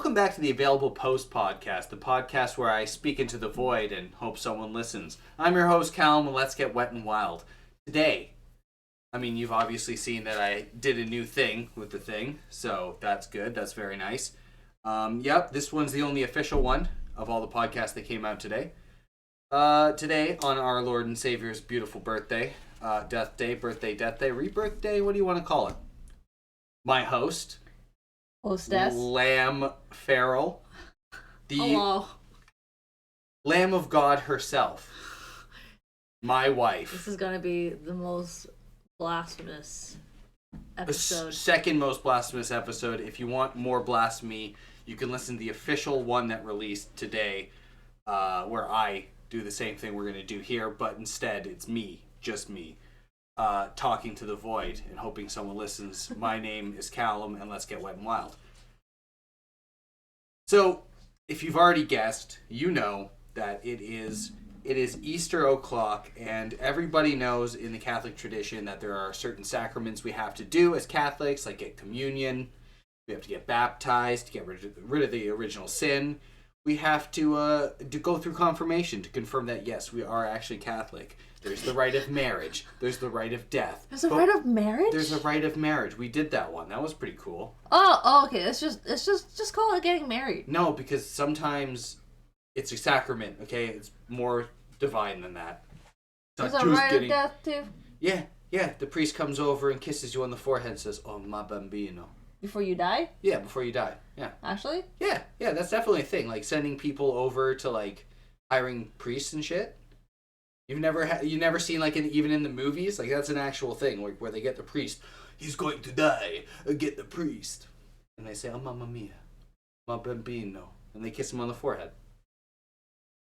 welcome back to the Available Post podcast, the podcast where I speak into the void and hope someone listens. I'm your host, Callum, and let's get wet and wild. Today, you've obviously seen that I did a new thing with the thing, so that's good. That's very nice. This one's the only official one of all the podcasts that came out today. Today, on our Lord and Savior's beautiful birthday, death day, rebirth day, what do you want to call it? My host... Hostess. Lamb Ferallam. Hello. Lamb of God herself. My wife. This is going to be the most blasphemous episode. Second most blasphemous episode. If you want more blasphemy, you can listen to the official one that released today, where I do the same thing we're going to do here, but instead it's me, just me. Talking to the void and hoping someone listens. My name is Callum, and let's get wet and wild. So, if you've already guessed, you know that it is Easter o'clock, and everybody knows in the Catholic tradition that there are certain sacraments we have to do as Catholics, like get communion, we have to get baptized to get rid of the original sin. We have to go through confirmation to confirm that, yes, we are actually Catholic. There's the rite of marriage. There's the rite of death. There's a rite of marriage? There's a rite of marriage. We did that one. That was pretty cool. Oh, okay. It's just call it getting married. No, because sometimes it's a sacrament, okay? It's more divine than that. There's a rite of death, too? Yeah. The priest comes over and kisses you on the forehead and says, "Oh, ma bambino." Before you die? Yeah, before you die. Yeah. Actually? Yeah, that's definitely a thing. Like, sending people over to, like, hiring priests and shit. You've never seen, like, even in the movies? Like, that's an actual thing, like, where they get the priest. He's going to die. Get the priest. And they say, "Oh, mamma mia. Ma bambino." And they kiss him on the forehead.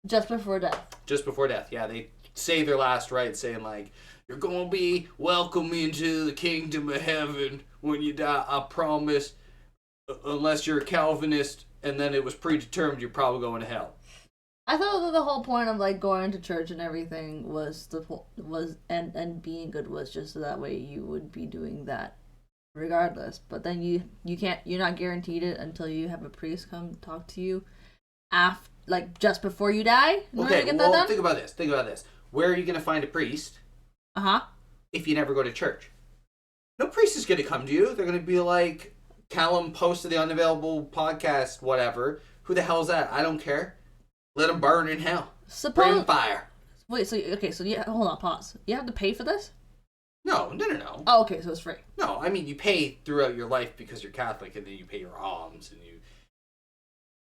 Just before death. Just before death, yeah. They say their last rites, saying, like, "You're going to be welcome into the kingdom of heaven when you die, I promise. Unless you're a Calvinist, and then it was predetermined you're probably going to hell." I thought that the whole point of, like, going to church and everything was and being good was just so that way you would be doing that regardless. But then you're not guaranteed it until you have a priest come talk to you just before you die. Okay, well, think about this. Where are you going to find a priest? If you never go to church. No priest is going to come to you. They're going to be like, "Callum posted the unavailable podcast, whatever. Who the hell is that? I don't care. Let them burn in hell. Burn in fire." Wait, so hold on, pause. You have to pay for this? No. Oh, okay, so it's free. No, you pay throughout your life because you're Catholic, and then you pay your alms, and you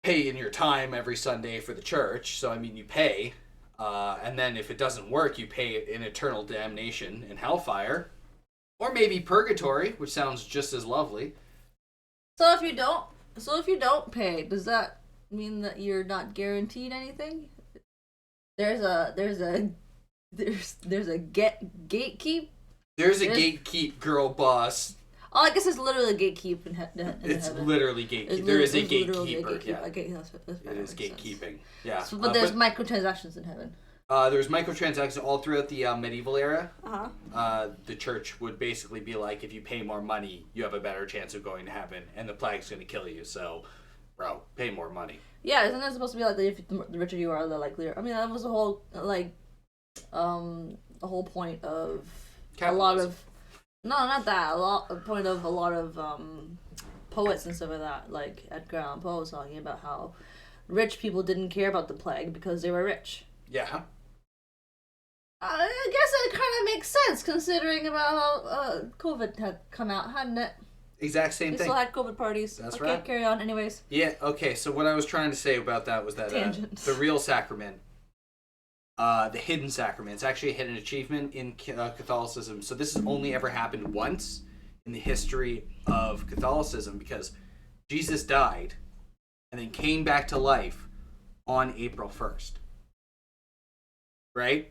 pay in your time every Sunday for the church. So, you pay. And then if it doesn't work, you pay it in eternal damnation in hellfire. Or maybe purgatory, which sounds just as lovely. So if you don't pay, does that mean that you're not guaranteed anything? There's a gatekeep. There's a gatekeep, girl boss. Oh, I guess it's literally a gatekeep in heaven. It's literally gatekeep. There is a gatekeeper. Yeah. Okay, that's it is gatekeeping. Sense. Yeah. So, but there's microtransactions in heaven. There's microtransactions all throughout the medieval era. Uh-huh. The church would basically be like, if you pay more money, you have a better chance of going to heaven, and the plague's going to kill you. So, bro, pay more money. Yeah, isn't that supposed to be like if the richer you are, the likelier? That was the whole the whole point of Capitalism. A lot of. No, not that. A point of a lot of poets and stuff like that, like Edgar Allan Poe was talking about how rich people didn't care about the plague because they were rich. Yeah. I guess it kind of makes sense considering about how COVID had come out, hadn't it? Exact same thing. We still had COVID parties. That's right. right. Carry on. Anyways. Yeah. Okay. So what I was trying to say about that was that the real sacrament. The hidden sacrament. It's actually a hidden achievement in Catholicism. So this has only ever happened once in the history of Catholicism because Jesus died and then came back to life on April 1st. Right?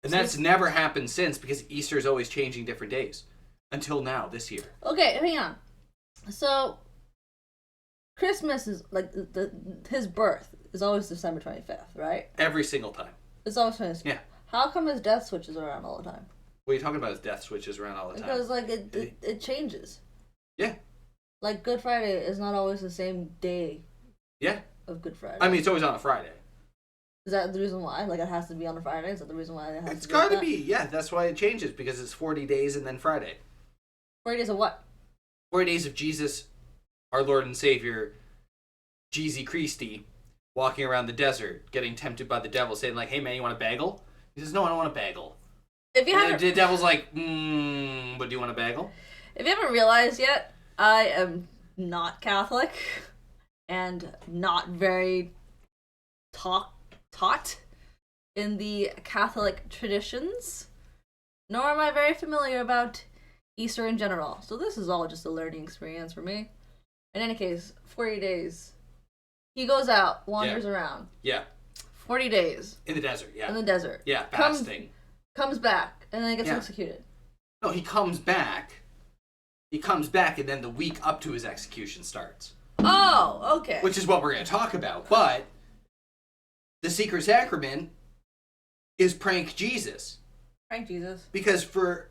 And that's never happened since because Easter is always changing different days. Until now, this year. Okay, hang on. So, Christmas is, like, his birth is always December 25th, right? Every single time. It's always 25th. Yeah. How come his death switches around all the time? What are you talking about? His death switches around all the time? Because, like, it changes. Yeah. Like, Good Friday is not always the same day Yeah. of Good Friday. I mean, it's always on a Friday. Is that the reason why? Like, it has to be on a Friday? Is that the reason why it has It's to be like got to that? be. Yeah, that's why it changes, because it's 40 days and then Friday. 40 days of what? 40 days of Jesus, our Lord and Savior, Jeezy Christy, walking around the desert, getting tempted by the devil, saying like, "Hey man, you want a bagel?" He says, "No, I don't want a bagel." If you And haven't, the devil's like, but do you want a bagel? if you haven't realized yet, I am not Catholic and not very taught in the Catholic traditions, nor am I very familiar about Easter in general. So this is all just a learning experience for me. In any case, 40 days. He goes out, wanders around. Yeah. 40 days. In the desert, yeah. In the desert. Yeah, fasting. Comes back, and then he gets Yeah. executed. No, he comes back. He comes back, and then the week up to his execution starts. Oh, okay. Which is what we're going to talk about. But the secret sacrament is prank Jesus. Prank Jesus. Because for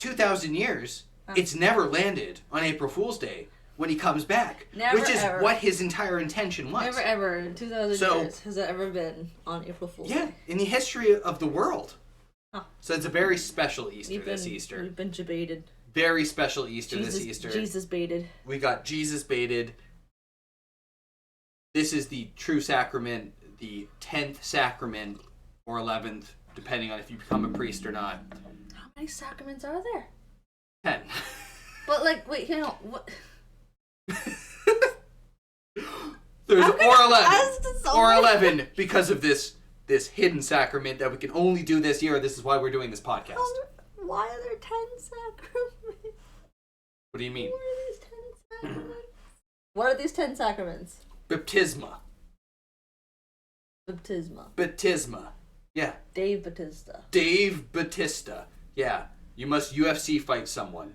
2,000 years, it's never landed on April Fool's Day when he comes back. Never, which is ever. what his entire intention was. Never ever in 2,000 years has it ever been on April Fool's Day. Yeah, in the history of the world. Huh. So it's a very special Easter this Easter. We've been baited. Very special Easter this Easter. Jesus baited. We got Jesus baited. This is the true sacrament, the 10th sacrament, or 11th, depending on if you become a priest or not. How many sacraments are there? 10. But, like, wait, you know, what? There's or 11. So Or 11 because of this hidden sacrament that we can only do this year. This is why we're doing this podcast. Why are there 10 sacraments? What do you mean? What are these 10 sacraments? What are these 10 sacraments? Baptisma. Baptisma. Baptisma. Yeah. Dave Bautista. Dave Bautista. Yeah. You must UFC fight someone.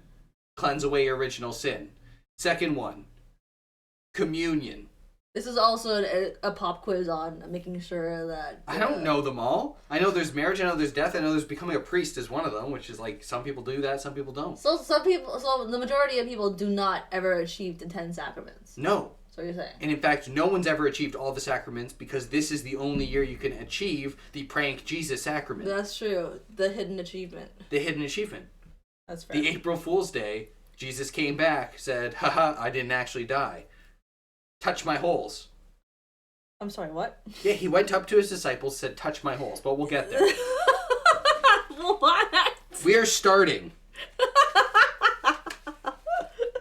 Cleanse away your original sin. Second one. Communion. This is also a pop quiz on making sure that... I don't know them all. I know there's marriage, I know there's death, I know there's becoming a priest is one of them, which is like, some people do that, some people don't. So the majority of people do not ever achieve the 10 sacraments. No. That's what you're saying. And in fact, no one's ever achieved all the sacraments because this is the only year you can achieve the prank Jesus sacrament. That's true. The hidden achievement. The hidden achievement. That's fair. The April Fool's Day, Jesus came back, said, haha, I didn't actually die. Touch my holes. I'm sorry, what? Yeah, he went up to his disciples, said, touch my holes, but we'll get there. What? We are starting.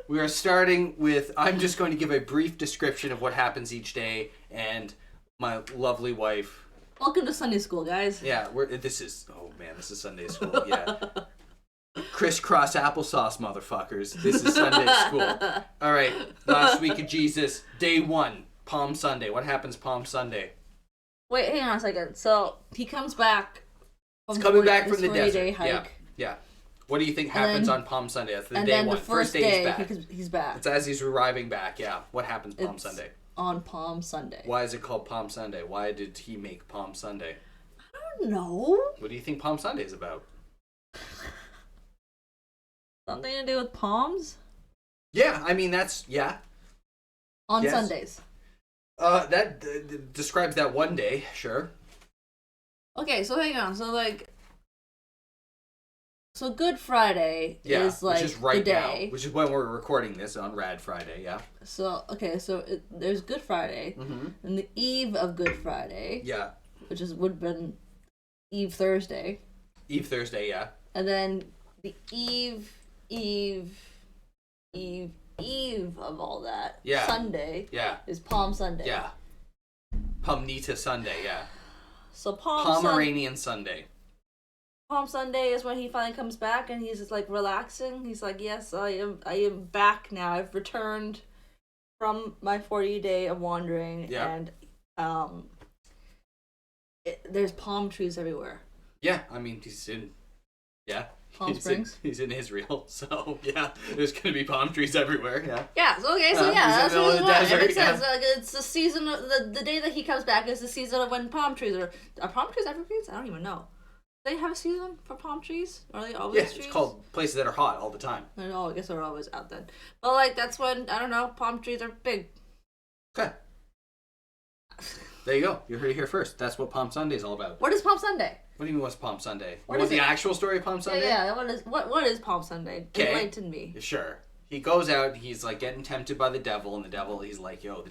We are starting with, I'm just going to give a brief description of what happens each day, and my lovely wife. Welcome to Sunday school, guys. Yeah, this is Sunday school, yeah. Crisscross applesauce, motherfuckers. This is Sunday school. All right, last week of Jesus, day 1, Palm Sunday. What happens Palm Sunday? Wait, hang on a second. So, he comes back He's coming back from the 40-day desert. hike. Yeah. What do you think happens on Palm Sunday? That's the And day then 1. the first day day, he's back. he's back. It's as he's arriving back, yeah. What happens Palm It's Sunday? on Palm Sunday. Why is it called Palm Sunday? Why did he make Palm Sunday? I don't know. What do you think Palm Sunday is about? Something to do with palms? Yeah, I mean, that's, yeah. On Yes. Sundays. That describes that one day, sure. Okay, so hang on. So Good Friday Yeah, is like which is right the now, day. which is when we're recording this on Rad Friday, yeah. So, okay, so there's Good Friday, and the eve of Good Friday, Yeah. which would have been Eve Thursday, Eve Thursday, yeah. and then the eve of all that, Yeah. Sunday, Yeah. is Palm Sunday. Yeah. Palmnita Sunday, yeah. So Pomeranian Sunday. Palm Sunday is when he finally comes back and he's just like relaxing. He's like, yes, I am back now. I've returned from my 40-day of wandering, Yeah. and there's palm trees everywhere. Yeah, I mean, he's in Springs. He's in Israel, so yeah, there's gonna be palm trees everywhere. Yeah. Yeah. So okay. So he's that's in the middle what of it the was. It desert, makes sense. yeah. Like, it's the season of the day that he comes back is the season of when palm trees are palm trees evergreens? I don't even know. They have a season for palm trees? Are they always Yeah, trees? it's called places that are hot all the time. Oh, I guess they're always out then. But like that's when I don't know. Palm trees are big. Okay. There you go. You heard it here first. That's what Palm Sunday is all about. What is Palm Sunday? What do you mean what's Palm Sunday? What You is want the it? actual story of Palm Sunday? Yeah. What is Palm Sunday? 'Kay. Enlighten me. Sure. He goes out, he's like getting tempted by the devil, and the devil's like, yo,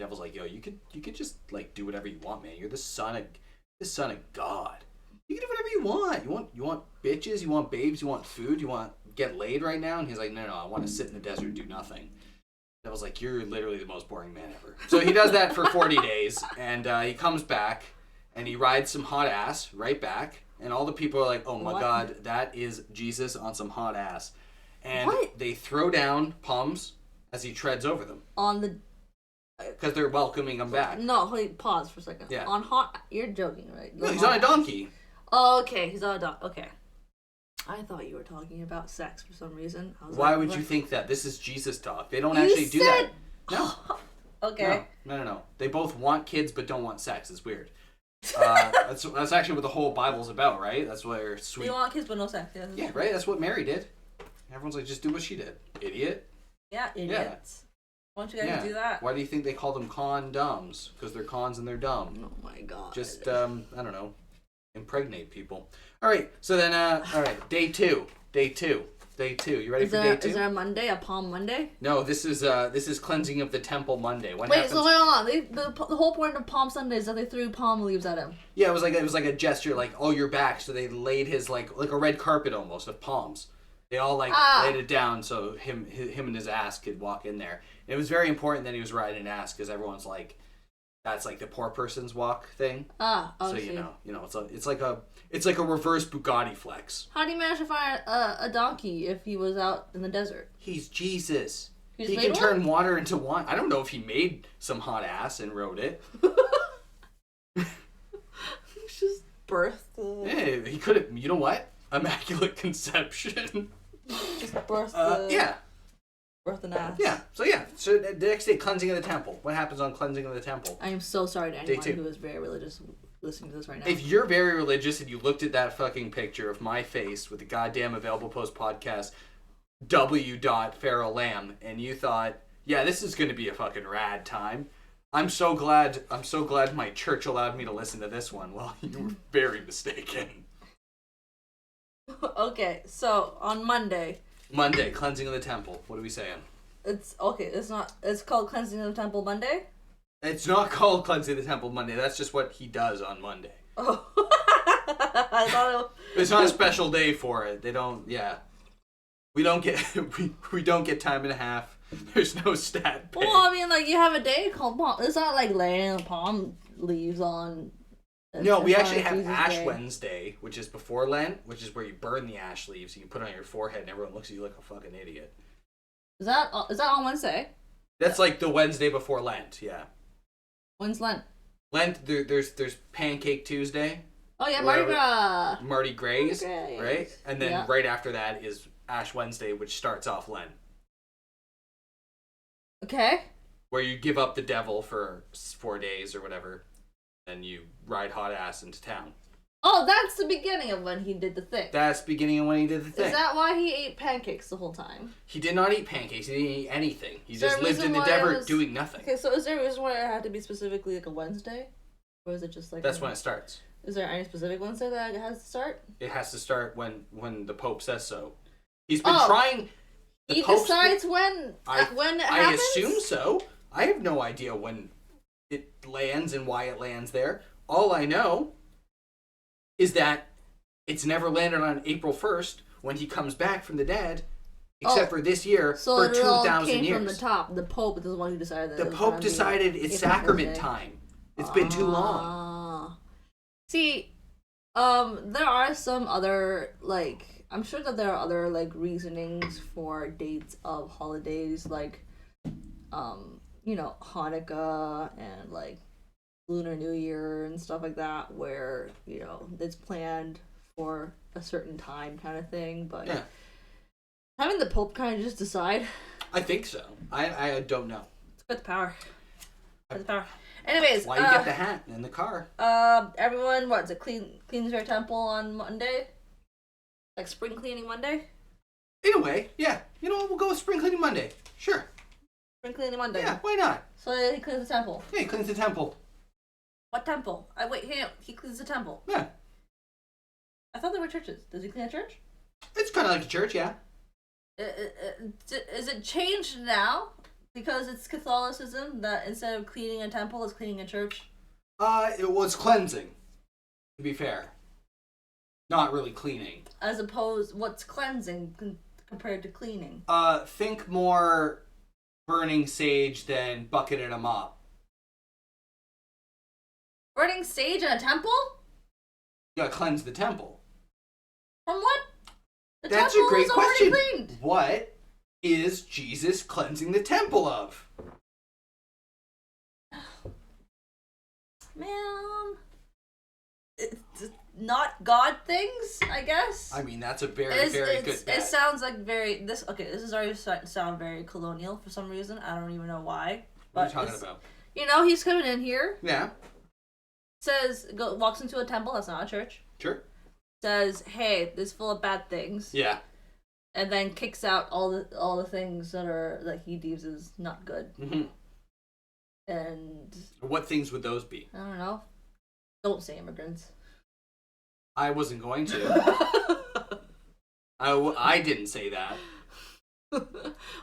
you could just like do whatever you want, man. You're the son of God. You can do whatever you want. You want bitches, you want babes, you want food, you want get laid right now? And he's like, no, I want to sit in the desert and do nothing. I was like, you're literally the most boring man ever. So he does that for 40 days, and he comes back, and he rides some hot ass right back, and all the people are like, oh my God, that is Jesus on some hot ass. And they throw down palms as he treads over them. On the... Because they're welcoming him back. No, wait, pause for a second. Yeah. On hot... You're joking, right? No, he's on a donkey. Oh, okay, he's on a donkey. Okay. I thought you were talking about sex for some reason. I was Why like, would you think that? This is Jesus talk. They don't actually do that. No. Okay. No. They both want kids but don't want sex. It's weird. That's actually what the whole Bible's about, right? That's where sweet... You want kids but no sex. Yeah, right? That's what Mary did. Everyone's like, just do what she did. Idiot. Yeah, idiots. Why don't you guys do that? Why do you think they call them condoms? Because they're cons and they're dumb. Oh my God. Just, I don't know, impregnate people. All right, so then, all right, day two. You ready for day two? Is there a Monday, a Palm Monday? No, this is cleansing of the temple Monday. So wait, hold on. The whole point of Palm Sunday is that they threw palm leaves at him. Yeah, it was like a gesture, like, oh, you're back. So they laid his like a red carpet almost of palms. They all laid it down so him and his ass could walk in there. And it was very important that he was riding an ass because everyone's like, that's like the poor person's walk thing. So you know, it's like a reverse Bugatti flex. How do you manage to find a donkey if he was out in the desert? He's Jesus. He can turn water into wine. I don't know if he made some hot ass and rode it. He's just birthed. Yeah, he could have. You know what? Immaculate conception. Just birthed. Birth an ass. So the next day, cleansing of the temple. What happens on cleansing of the temple? I am so sorry to anyone who is very religious listening to this right now. If you're very religious and you looked at that fucking picture of my face with the goddamn Available Post podcast W.Ferallam and you thought, yeah, this is going to be a fucking rad time. I'm so glad my church allowed me to listen to this one. Well, you were very mistaken. Okay, so on Monday, cleansing of the temple. What are we saying? It's called cleansing of the temple Monday? It's not called cleansing of the temple Monday. That's just what he does on Monday. Oh. I thought it's not a special day for it. They don't, We don't get we don't get time and a half. There's no stat pay. Well, I mean, like, you have a day called palm. It's not like laying palm leaves on. No, we actually have Ash Wednesday, which is before Lent, which is where you burn the ash leaves and you put it on your forehead and everyone looks at you like a fucking idiot. Is that on Wednesday? That's like the Wednesday before Lent, yeah. When's Lent? Lent, there's Pancake Tuesday. Oh yeah, Mardi Gras, right? And then right after that is Ash Wednesday, which starts off Lent. Okay. Where you give up the devil for 4 days or whatever, and you ride hot ass into town. Oh, that's the beginning of when he did the thing. That's the beginning of when he did the thing. Is that why he ate pancakes the whole time? He did not eat pancakes. He didn't eat anything. He just lived in the desert doing nothing. Okay, so is there a reason why it had to be specifically like a Wednesday? Or is it just like... That's when it starts. Is there any specific Wednesday that it has to start? It has to start when the Pope says so. He's been trying... He decides when it happens? I assume so. I have no idea when it lands and why it lands there. All I know is that it's never landed on April 1st when he comes back from the dead, except for this year, for 2,000 years. From the top. The Pope is the one who decided that. The Pope decided it's sacrament time. It's been too long. See, there are some other, like, I'm sure that there are other, like, reasonings for dates of holidays, like, Hanukkah and, like, Lunar New Year and stuff like that, where, it's planned for a certain time kind of thing, but having the Pope kind of just decide. I think so. I don't know. It's got the power. Got the power. Anyways, why you get the hat and the car? Everyone, cleans their temple on Monday? Like spring cleaning Monday? In a way, yeah. You know what? We'll go with spring cleaning Monday. Sure. Spring cleaning Monday? Yeah, why not? So he cleans the temple? Yeah, he cleans the temple. What temple? He cleans the temple. Yeah. I thought there were churches. Does he clean a church? It's kind of like a church, yeah. Is it changed now? Because it's Catholicism that instead of cleaning a temple, it's cleaning a church? It was cleansing, to be fair. Not really cleaning. As opposed, what's cleansing compared to cleaning? Think more burning sage than bucketing a mop. Burning sage in a temple? You gotta cleanse the temple. From what? The That's temple a great is already question. cleaned. What is Jesus cleansing the temple of? Man, it's not God things, I guess. I mean, that's a very good bet. It sounds like this is already sound very colonial for some reason. I don't even know why. What are you talking about? You know, he's coming in here. Yeah. Walks into a temple. That's not a church. Sure. Says, "Hey, this is full of bad things." Yeah. And then kicks out all the things that he deems is not good. Mm-hmm. And what things would those be? I don't know. Don't say immigrants. I wasn't going to. I didn't say that.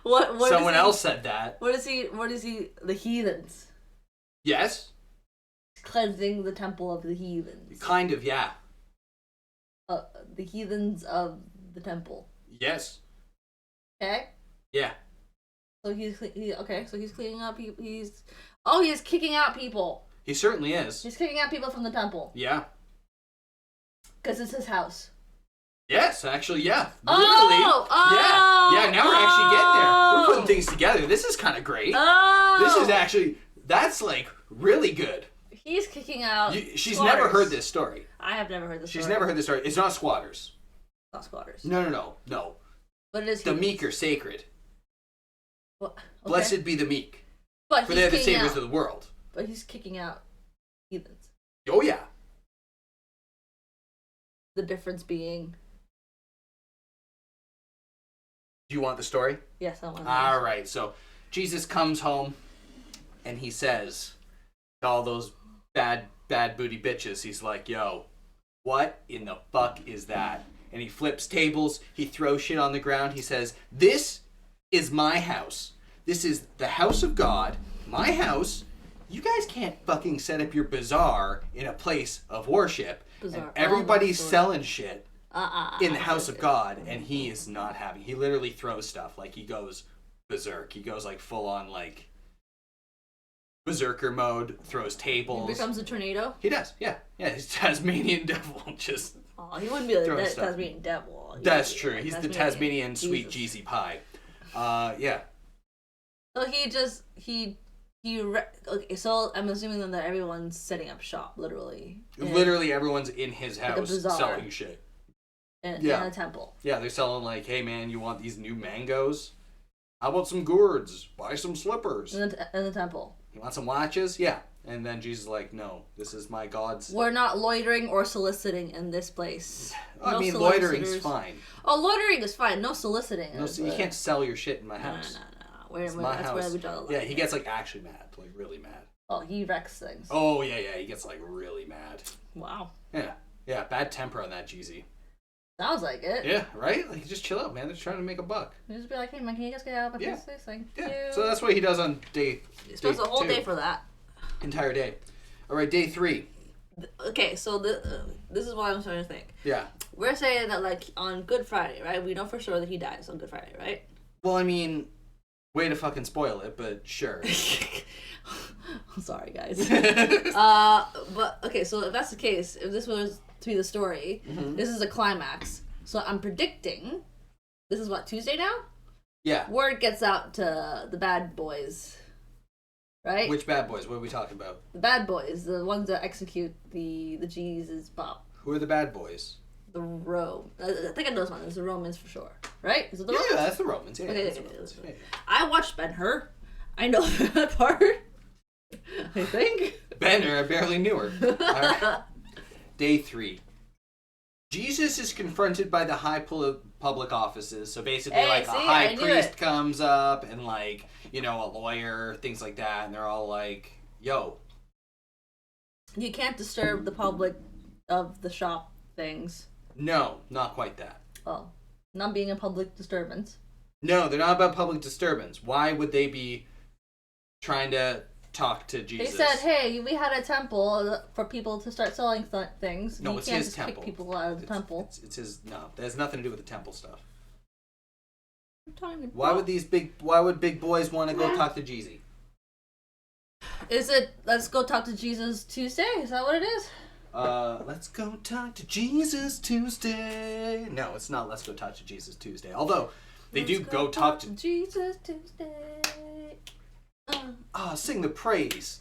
What Someone else said that. What is he? The heathens. Yes. Cleansing the temple of the heathens. Kind of, yeah. The heathens of the temple. Yes. Okay. Yeah. So he's cleaning up people. He's kicking out people. He certainly is. He's kicking out people from the temple. Yeah. Because it's his house. Yes, actually, yeah. Literally. Yeah. Now we're actually getting there. We're putting things together. This is kind of great. This is actually, that's like really good. He's kicking out. She's squatters. never heard this story. I have never heard this story. She's never heard this story. It's not squatters. Not squatters. No. But it is. The meek are sacred. Well, okay. Blessed be the meek. But for they're the saviors of the world. But he's kicking out heathens. Oh yeah. The difference being. Do you want the story? Yes, I want. All right. So Jesus comes home, and he says to all those bad booty bitches, he's like, "Yo, what in the fuck is that?" And he flips tables. He throws shit on the ground. He says, "This is my house. This is the house of God. My house. You guys can't fucking set up your bazaar in a place of worship." Bazaar. And everybody's selling shit in the house of God, and he is not having. He literally throws stuff. Like, he goes berserk. He goes like full on like berserker mode. Throws tables. He becomes a tornado. He does. Yeah. He's Tasmanian devil. Just. Oh, he wouldn't be the Tasmanian devil. That's true. He's the Tasmanian sweet Jeezy pie. Yeah. So okay, so I'm assuming then that everyone's setting up shop, literally. Literally everyone's in his house selling shit. In a temple. Yeah, they're selling like, "Hey man, you want these new mangoes? How about some gourds? Buy some slippers." In the temple. You want some watches? Yeah. And then Jesus is like, "No, this is my God's." We're not loitering or soliciting in this place. I mean, loitering's fine. Oh, loitering is fine. No soliciting. No, you can't sell your shit in my house. No. That's where we draw the line. Yeah, he gets like actually mad, like really mad. Oh, he wrecks things. Oh yeah, he gets like really mad. Wow. Yeah, bad temper on that Jeezy. Sounds like it. Yeah, right? Like, just chill out, man. They're trying to make a buck. You just be like, "Hey man, can you guys get out of this thing?" Yeah. So that's what he does on day. He spends the whole day for that. Entire day. All right, day 3. Okay, so this is what I'm starting to think. Yeah. We're saying that like on Good Friday, right? We know for sure that he dies on Good Friday, right? Well, I mean, way to fucking spoil it, but sure. I'm sorry, guys. But okay, so if that's the case, if this was to be the story, this is a climax. So I'm predicting, this is what, Tuesday now? Yeah. Word gets out to the bad boys, right? Which bad boys? What are we talking about? The bad boys, the ones that execute the Jesus pop. Who are the bad boys? The Rome. I think I know this one. It's the Romans for sure, right? Is it the Romans? Yeah, that's the Romans. Yeah, okay, Romans. Yeah. I watched Ben-Hur. I know that part. I think. Ben-Hur, I barely knew her. Right. Day 3. Jesus is confronted by the high public offices. So basically, Hey, like see, a high I knew priest it. comes up and like, you know, a lawyer, things like that, and they're all like, "Yo, You can't disturb the public of the shop things. no, not quite that." Well, not being a public disturbance. No, they're not about public disturbance. Why would they be trying to talk to They Jesus? said, "Hey, we had a temple for people to start selling things. No, you it's can't his just temple. kick people out of the temple." It's his. No, that has nothing to do with the temple stuff. Why would big boys want to go talk to Jeezy? Is it let's go talk to Jesus Tuesday? Is that what it is? Let's go talk to Jesus Tuesday. No, it's not Let's Go Talk to Jesus Tuesday. Although they do go talk to Jesus Tuesday. sing the praise.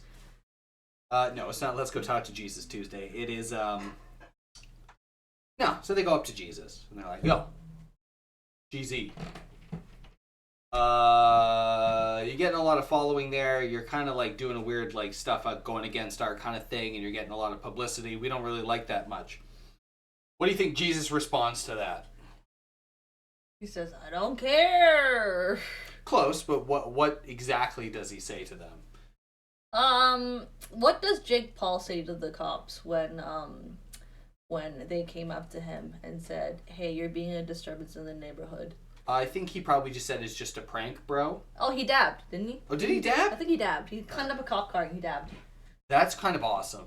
No, it's not Let's Go Talk to Jesus Tuesday. It is no, so they go up to Jesus and they're like, "Yo, GZ. You're getting a lot of following there. You're kind of like doing a weird like stuff going against our kind of thing, and you're getting a lot of publicity. We don't really like that much." What do you think Jesus responds to that? He says, "I don't care." Close, but what exactly does he say to them? What does Jake Paul say to the cops when they came up to him and said, "Hey, you're being a disturbance in the neighborhood"? I think he probably just said it's just a prank, bro. Oh, he dabbed, didn't he? Oh, did he dab? I think he dabbed. He climbed up a cop car and he dabbed. That's kind of awesome.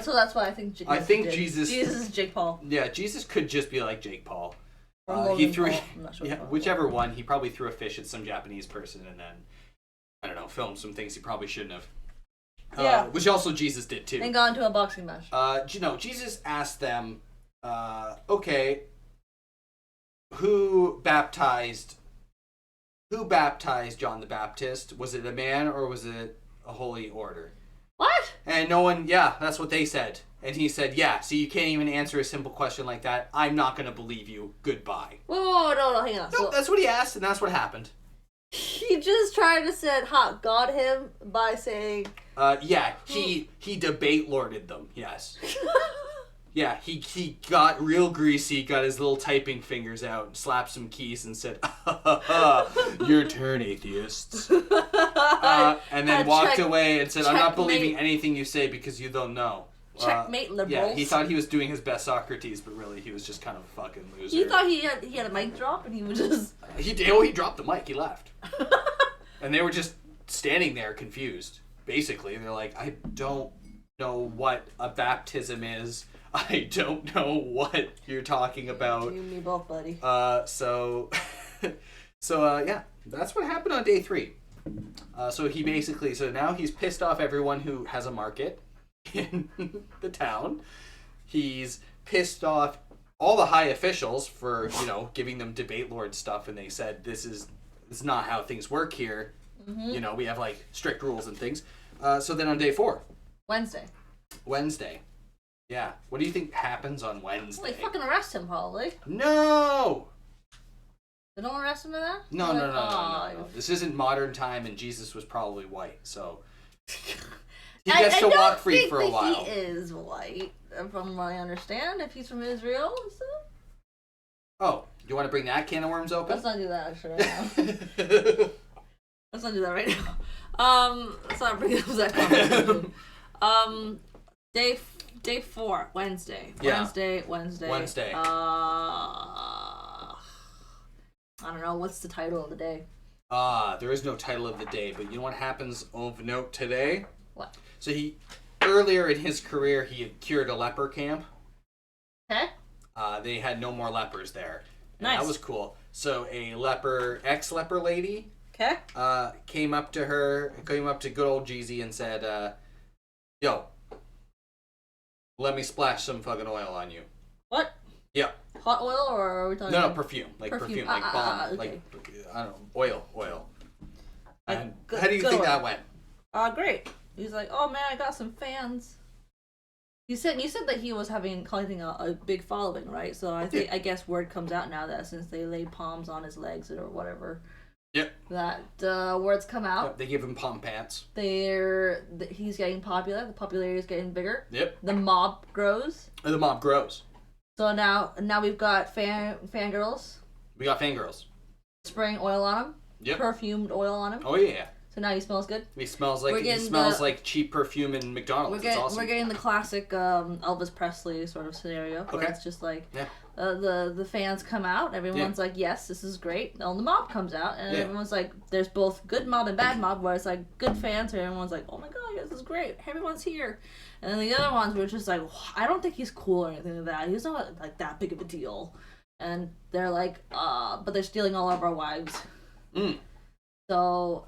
So that's why I think. Jesus is Jake Paul. Yeah, Jesus could just be like Jake Paul. Or Logan He threw, Paul. I'm not sure. yeah, whichever one. He probably threw a fish at some Japanese person and then, I don't know, filmed some things he probably shouldn't have. Yeah. Which also Jesus did too. And got into a boxing match. Jesus asked them, okay, who baptized John the Baptist? Was it a man or was it a holy order? What? And no one, yeah, that's what they said. And he said, yeah, so you can't even answer a simple question like that. I'm not going to believe you. Goodbye. Whoa, no, hang on. No, that's what he asked, and that's what happened. He just tried to said, got him by saying... Yeah, he debate lorded them, yes. Yeah, he got real greasy, got his little typing fingers out, slapped some keys and said, "Your turn, atheists." And then walked away and said, "I'm not believing anything you say because you don't know." Checkmate, liberals. Yeah, he thought he was doing his best Socrates, but really he was just kind of a fucking loser. He thought he had a mic drop and he would just... He dropped the mic, he left. And they were just standing there confused, basically. They're like, "I don't know what a baptism is. I don't know what you're talking about." You and me both, buddy. So yeah, that's what happened on day 3. So now he's pissed off everyone who has a market in the town. He's pissed off all the high officials for, giving them debate lord stuff, and they said this is not how things work here. Mm-hmm. We have like strict rules and things. So then on day 4. Wednesday. Yeah. What do you think happens on Wednesday? Well, they fucking arrest him, probably. No! They don't arrest him in that? No. This isn't modern time, and Jesus was probably white, so... He gets to walk free for a while. He is white, from what I understand, if he's from Israel and stuff. Oh, you want to bring that can of worms open? Let's not do that, actually, right now. Let's not do that right now. Let's not bring up that conversation. Day 4, Wednesday. Yeah. Wednesday. I don't know, what's the title of the day? There is no title of the day, but you know what happens of note today? What? So earlier in his career, he had cured a leper camp. Okay. They had no more lepers there. And Nice. That was cool. So a ex-leper lady, Okay. came up to good old Jeezy and said, "Yo, let me splash some fucking oil on you." What? Yeah. Hot oil, or are we talking No, perfume. Like perfume, like bomb. okay. Like, I don't know, oil. And Good- how do you good think oil. that went? Great. He's like, "Oh man, I got some fans." You said that he was collecting a big following, right? So I guess word comes out now that since they laid palms on his legs or whatever, Yep. that words come out. Yep, they give him palm pants. He's getting popular. The popularity is getting bigger. Yep. The mob grows. And the mob grows. So now we've got fangirls. We got fangirls. Spraying oil on him. Yep. Perfumed oil on him. Oh yeah. So now he smells good. He smells like cheap perfume in McDonald's. It's awesome. We're getting the classic Elvis Presley sort of scenario. Okay. It's just like the fans come out. Everyone's like, yes, this is great. And the mob comes out, and everyone's like, there's both good mob and bad mob. Where it's like good fans, where everyone's like, oh my god, yes, this is great. Everyone's here. And then the other ones were just like, I don't think he's cool or anything like that. He's not like that big of a deal. And they're like, but they're stealing all of our wives. Mm. So,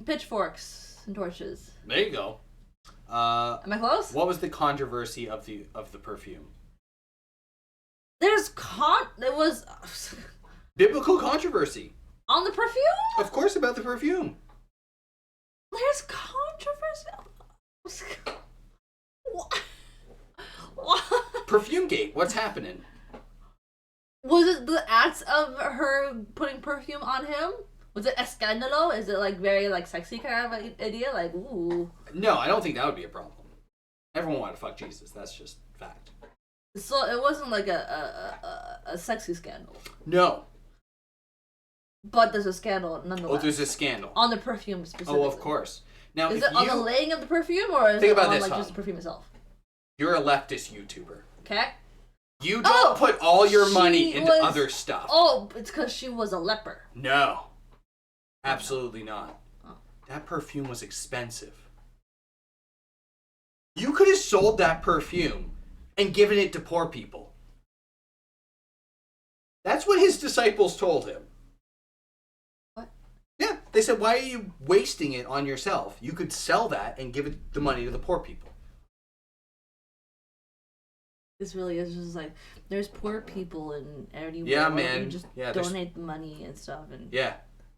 pitchforks and torches. There you go. Am I close? What was the controversy of the perfume? There was Biblical controversy. on the perfume? Of course, about the perfume. There's controversy. What? Perfume gate. What's happening? Was it the acts of her putting perfume on him? Was it escandalo? Is it like very like sexy kind of idea? Like, ooh. No, I don't think that would be a problem. Everyone wanted to fuck Jesus. That's just fact. So it wasn't like a sexy scandal. No. But there's a scandal nonetheless. Oh, there's a scandal. On the perfume specifically. Oh, of course. Now, is it on the laying of the perfume or is think it about on this, like Hum. just the perfume itself? You're a leftist YouTuber. Okay. You don't put all your money into was- other stuff. Oh, it's because she was a leper. No. Absolutely not. Oh. That perfume was expensive. You could have sold that perfume and given it to poor people. That's what his disciples told him. What? Yeah, they said, why are you wasting it on yourself? You could sell that and give it the money to the poor people. This really is just like there's poor people in everywhere. Yeah, man. You just donate the money and stuff and Yeah.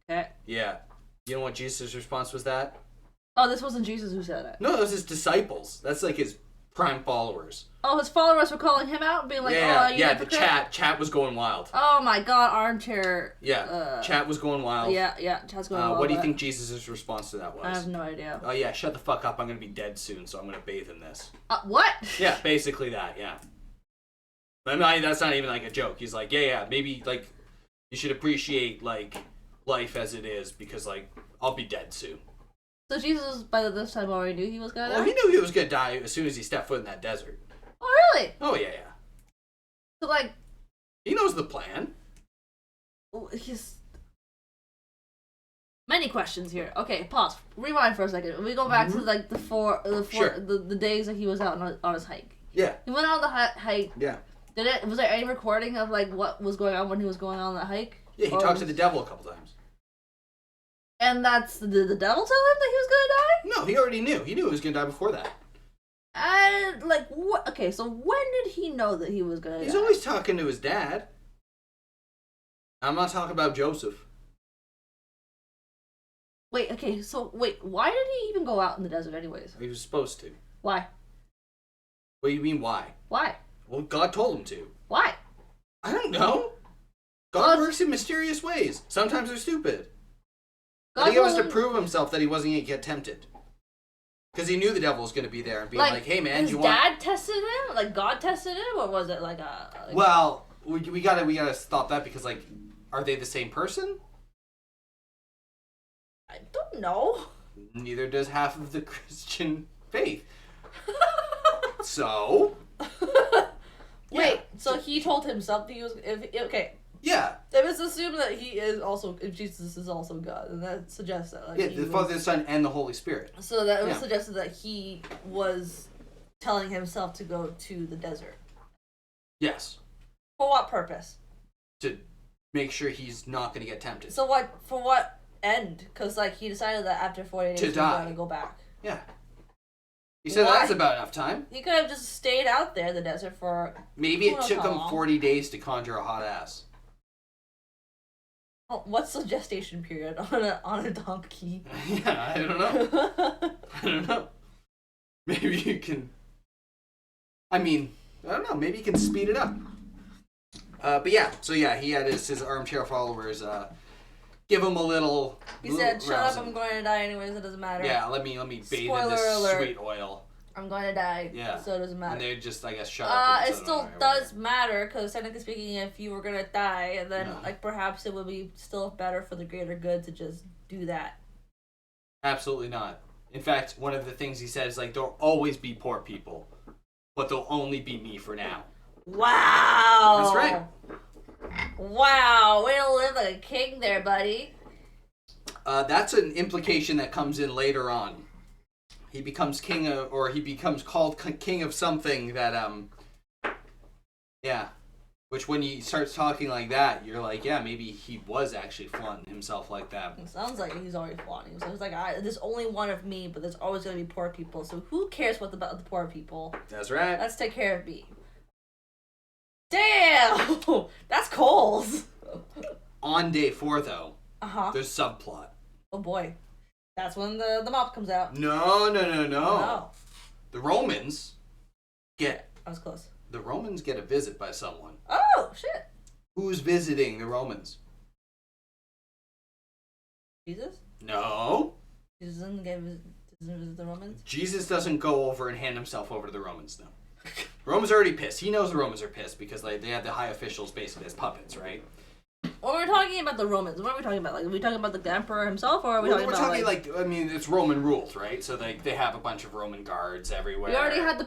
Okay. Yeah. You know what Jesus' response was that? Oh, this wasn't Jesus who said it. No, it was his disciples. That's like his prime followers. Oh, his followers were calling him out, being like, yeah, "Oh, you yeah." The hypocrite." chat was going wild. Oh my God, armchair. Yeah, chat was going wild. Yeah, chat's going wild. What do you think Jesus' response to that was? I have no idea. Oh yeah, shut the fuck up. I'm gonna be dead soon, so I'm gonna bathe in this. What? Yeah, basically that. Yeah. I mean, that's not even like a joke. He's like, yeah, maybe like you should appreciate like life as it is because like I'll be dead soon. So Jesus, by this time, already knew he was gonna die? Oh, he knew he was gonna die as soon as he stepped foot in that desert. Oh, really? Oh yeah. So like, he knows the plan. he's many questions here. Okay, pause. Rewind for a second. We go back to like the days that he was out on his hike. Yeah. He went on the hike. Yeah. Was there any recording of like what was going on when he was going on the hike? Yeah, he talked to the devil a couple times. And that's the devil tell him that he was gonna die? No, he already knew. He knew he was gonna die before that. And like what? Okay, so when did he know that he was gonna die? He's always talking to his dad. I'm not talking about Joseph. Wait, okay, so why did he even go out in the desert anyways? He was supposed to. Why? What do you mean why? Why? Well, God told him to. Why? I don't know. God works in mysterious ways. Sometimes they're stupid. I think it was to prove himself that he wasn't going to get tempted. Because he knew the devil was going to be there and being like, hey man, you want... His dad tested him? Like God tested him? Or was it like a... Like... Well, we gotta stop that because like, are they the same person? I don't know. Neither does half of the Christian faith. So... Wait, so he told himself that he was... okay. Yeah. It was assumed that he is also... If Jesus is also God, and that suggests that... Like, yeah, the Father, the Son, and the Holy Spirit. So that it was suggested that he was telling himself to go to the desert. Yes. For what purpose? To make sure he's not going to get tempted. So what... For what end? Because, like, he decided that after 40 days he was going to go back. Yeah. He said that's about enough time. He could have just stayed out there in the desert for... Maybe it took him 40 days to conjure a hot ass. Oh, what's the gestation period on a donkey? Yeah, I don't know. I don't know. Maybe you can... I mean, I don't know. Maybe you can speed it up. But yeah, so yeah, he had his armchair followers give him a little... He said, shut up, I'm going to die anyways, it doesn't matter. Yeah, let me bathe in Spoiler this alert. sweet oil. I'm going to die. Yeah. So it doesn't matter. And they just, I guess, shut up. It still does matter, because technically speaking, if you were going to die, and then, No. like, perhaps it would be still better for the greater good to just do that. Absolutely not. In fact, one of the things he said is, like, there'll always be poor people, but there'll only be me for now. Wow! That's right. Wow, way to live like a king there, buddy. That's an implication that comes in later on. He becomes king of, or he becomes called king of something that, yeah. Which when he starts talking like that, you're like, yeah, maybe he was actually flaunting himself like that. It sounds like he's already flaunting himself. He's like, there's only one of me, but there's always going to be poor people, so who cares about the poor people? That's right. Let's take care of me. Damn! That's cold! On day 4, though, Uh-huh. there's subplot. Oh boy. That's when the mop comes out. No. Oh. The Romans get I was close. a visit by someone. Oh, shit. Who's visiting the Romans? Jesus? No. Jesus doesn't visit the Romans? Jesus doesn't go over and hand himself over to the Romans, no. Rome's already pissed. He knows the Romans are pissed because they have the high officials basically as puppets, right? When we're talking about the Romans, what are we talking about? Like, are we talking about the emperor himself, or are we talking about like I mean, it's Roman ruled, right? So they have a bunch of Roman guards everywhere. He already had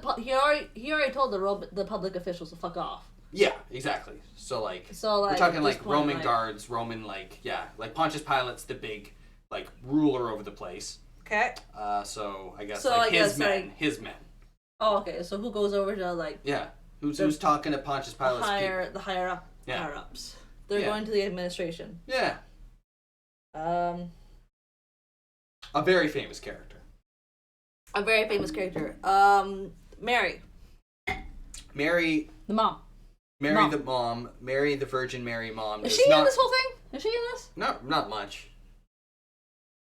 he already told the public officials to fuck off. Yeah, exactly. So we're talking like Roman guards, Roman like Pontius Pilate's the big like ruler over the place. Okay. So I guess his men. Oh, okay. So who goes over to like? Yeah. Who's talking to Pontius Pilate's people? The higher ups. They're going to the administration. Yeah. A very famous character. Mary. Mary. The mom. Mary the mom. Mary the Virgin Mary mom. Is she in this whole thing? Is she in this? No, not much.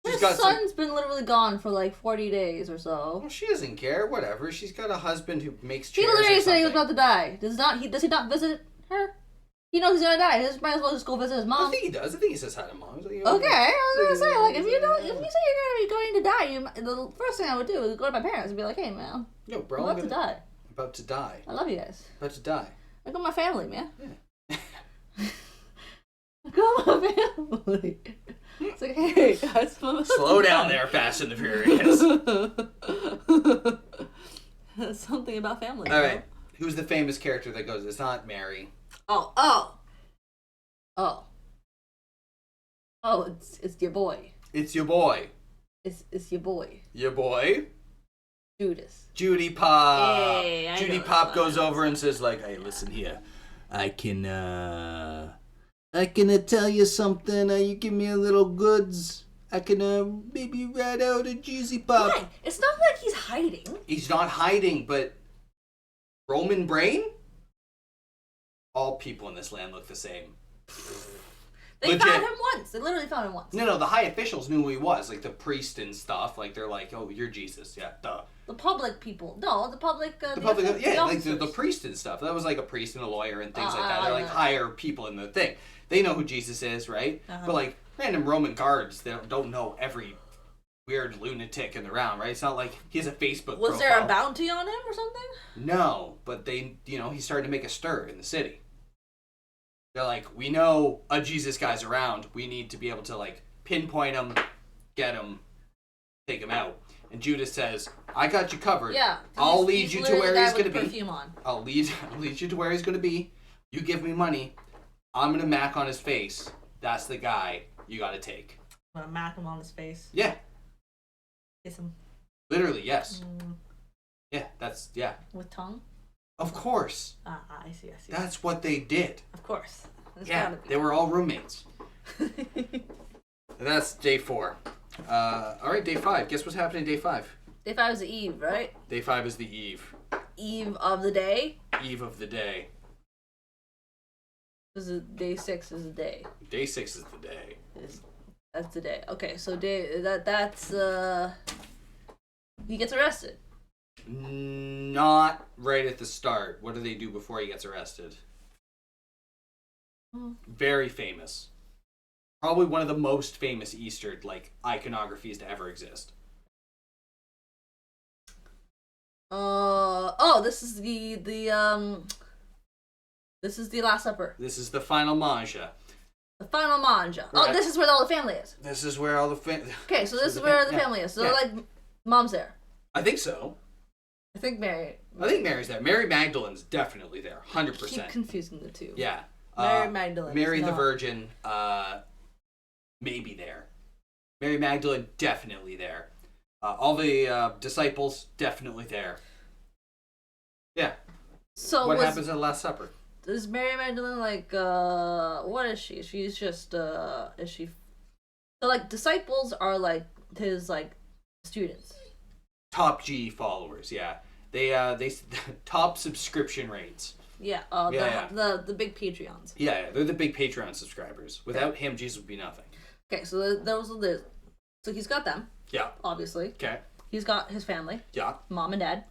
Her son's been literally gone for like 40 days or so. Well, she doesn't care. Whatever. She's got a husband who makes chairs. He literally said he was about to die. Does he not visit her? He knows he's gonna die. He might as well just go visit his mom. I think he does. I think he says hi to mom. Like, okay, I was gonna say, like, if you say you're gonna be going to die, the first thing I would do is go to my parents and be like, hey, man, yo, bro, I'm about to die. About to die. I love you guys. About to die. I got my family, man. Yeah. I got my family. It's like, hey, guys, slow down there, Fast and the Furious. Something about family. All right, who's the famous character that goes? It's not Mary. Oh, it's your boy. It's your boy. It's your boy. Your boy? Judas. Judy Pop. Hey, Judy Pop goes over and says like, hey, listen here. I can tell you something. You give me a little goods. I can maybe rat out a Juicy Pop. Why? It's not like he's hiding. He's not hiding, but Roman brain? All people in this land look the same. They found him once. They literally found him once. No, the high officials knew who he was, like the priest and stuff. Like they're like, "Oh, you're Jesus." Yeah, duh. The public people, no, the public. The priest and stuff. That was like a priest and a lawyer and things like that. They're like higher people in the thing. They know who Jesus is, right? But like random Roman guards, they don't know every weird lunatic in the round, right? It's not like he has a Facebook. Was there a bounty on him or something? No, but he started to make a stir in the city. They're like, we know a Jesus guy's around. We need to be able to like pinpoint him, get him, take him out. And Judas says, "I got you covered. Yeah, I'll lead you to where he's going to be. Perfume on. I'll lead you to where he's going to be. You give me money. I'm going to mac on his face. That's the guy you got to take." I'm gonna mac him on his face. Yeah. Kiss him. Literally, yes. Yeah, With tongue. Of course. I see. That's what they did. Of course. They were all roommates. And that's day 4. All right, day 5. Guess what's happening day 5? Day 5 is the eve, right? Day 5 is the eve. Eve of the day? Eve of the day. Day 6 is the day. Day 6 is the day. That's the day. Okay, so that's he gets arrested. Not right at the start. What do they do before he gets arrested? Very famous. Probably one of the most famous Easter iconographies to ever exist. This is this is the Last Supper. This is the final manja. The final manja. Right. Oh, this is where all the family is. This is where all the Okay, so this is where the family is. So like, mom's there. I think so. I think Mary. I think Mary's there. Mary Magdalene's definitely there. 100%. Keep confusing the two. Yeah. Mary Magdalene. Mary the Virgin, maybe there. Mary Magdalene, definitely there. All the disciples, definitely there. Yeah. So what happens at the Last Supper? Is Mary Magdalene like, what is she? She's just, is she... So, like, disciples are, like, his, like, students. Top G followers, yeah. They top subscription rates. Yeah, the big Patreons. Yeah, they're the big Patreon subscribers. Without him, Jesus would be nothing. Okay, so those are the... So he's got them. Yeah. Obviously. Okay. He's got his family. Yeah. Mom and dad.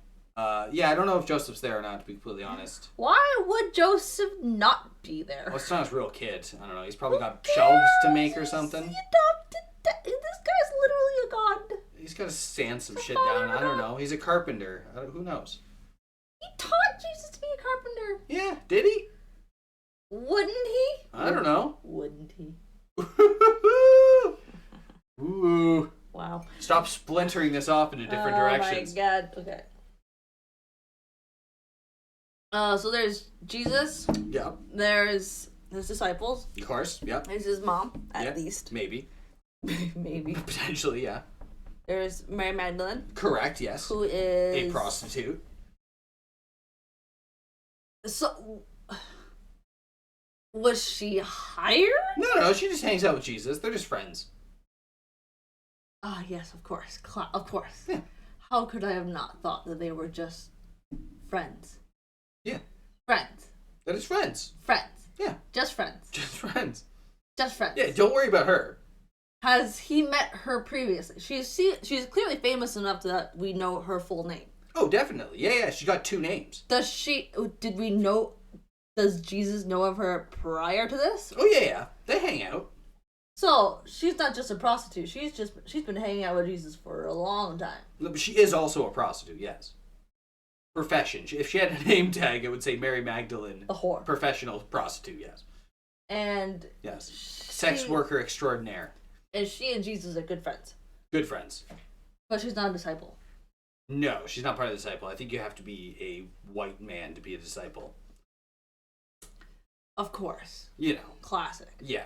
Yeah, I don't know if Joseph's there or not, to be completely honest. Why would Joseph not be there? Well, it's not his real kid. I don't know. He's probably got shelves to make or something. He adopted this guy's literally a god. He's got to sand some shit down. I don't know. He's a carpenter. Who knows? He taught Jesus to be a carpenter. Yeah, did he? Wouldn't he? I don't know. Wouldn't he? Ooh. Wow. Stop splintering this off into different directions. Oh my god. Okay. So there's Jesus. Yeah. There's his disciples. Of course. Yeah. There's his mom, at least. Maybe. Maybe. Potentially, yeah. There's Mary Magdalene. Correct, yes. Who is... a prostitute. So... Was she hired? No, she just hangs out with Jesus. They're just friends. Ah, yes, of course. Of course. Yeah. How could I have not thought that they were just friends? Yeah. Friends. They're just friends. Friends. Yeah. Just friends. Just friends. Just friends. Yeah, don't worry about her. Has he met her previously? She's clearly famous enough that we know her full name. Oh, definitely. Yeah, she got 2 names. Does Jesus know of her prior to this? Oh, yeah. They hang out. So, she's not just a prostitute. She's been hanging out with Jesus for a long time. No, but she is also a prostitute, yes. Profession. If she had a name tag, it would say Mary Magdalene. A whore. Professional prostitute, yes. And... Yes. Sex worker extraordinaire. And she and Jesus are good friends. Good friends. But she's not a disciple. No, she's not part of the disciple. I think you have to be a white man to be a disciple. Of course. You know. Classic. Yeah.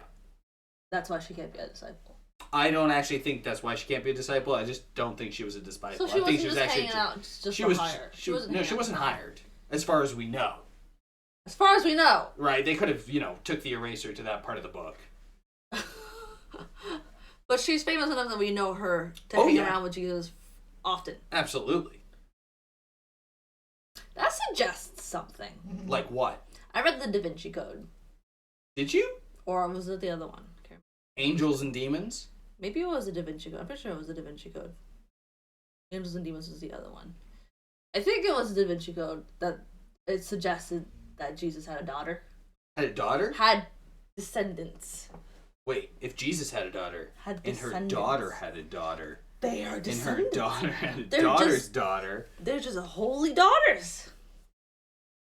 That's why she can't be a disciple. I don't actually think that's why she can't be a disciple. I just don't think she was a disciple. So she I think wasn't just hanging out just for hire. She wasn't hired, as far as we know. As far as we know. Right, they could have, took the eraser to that part of the book. But she's famous enough that we know her to hang around with Jesus often. Absolutely. That suggests something. Like what? I read the Da Vinci Code. Did you? Or was it the other one? Okay. Angels and Demons? Maybe it was the Da Vinci Code. I'm pretty sure it was the Da Vinci Code. Angels and Demons was the other one. I think it was the Da Vinci Code that it suggested that Jesus had a daughter. Had a daughter? Had descendants. Wait, if Jesus had a daughter, and her daughter had a daughter, they are descendants. And her daughter had a daughter's daughter. They're just holy daughters.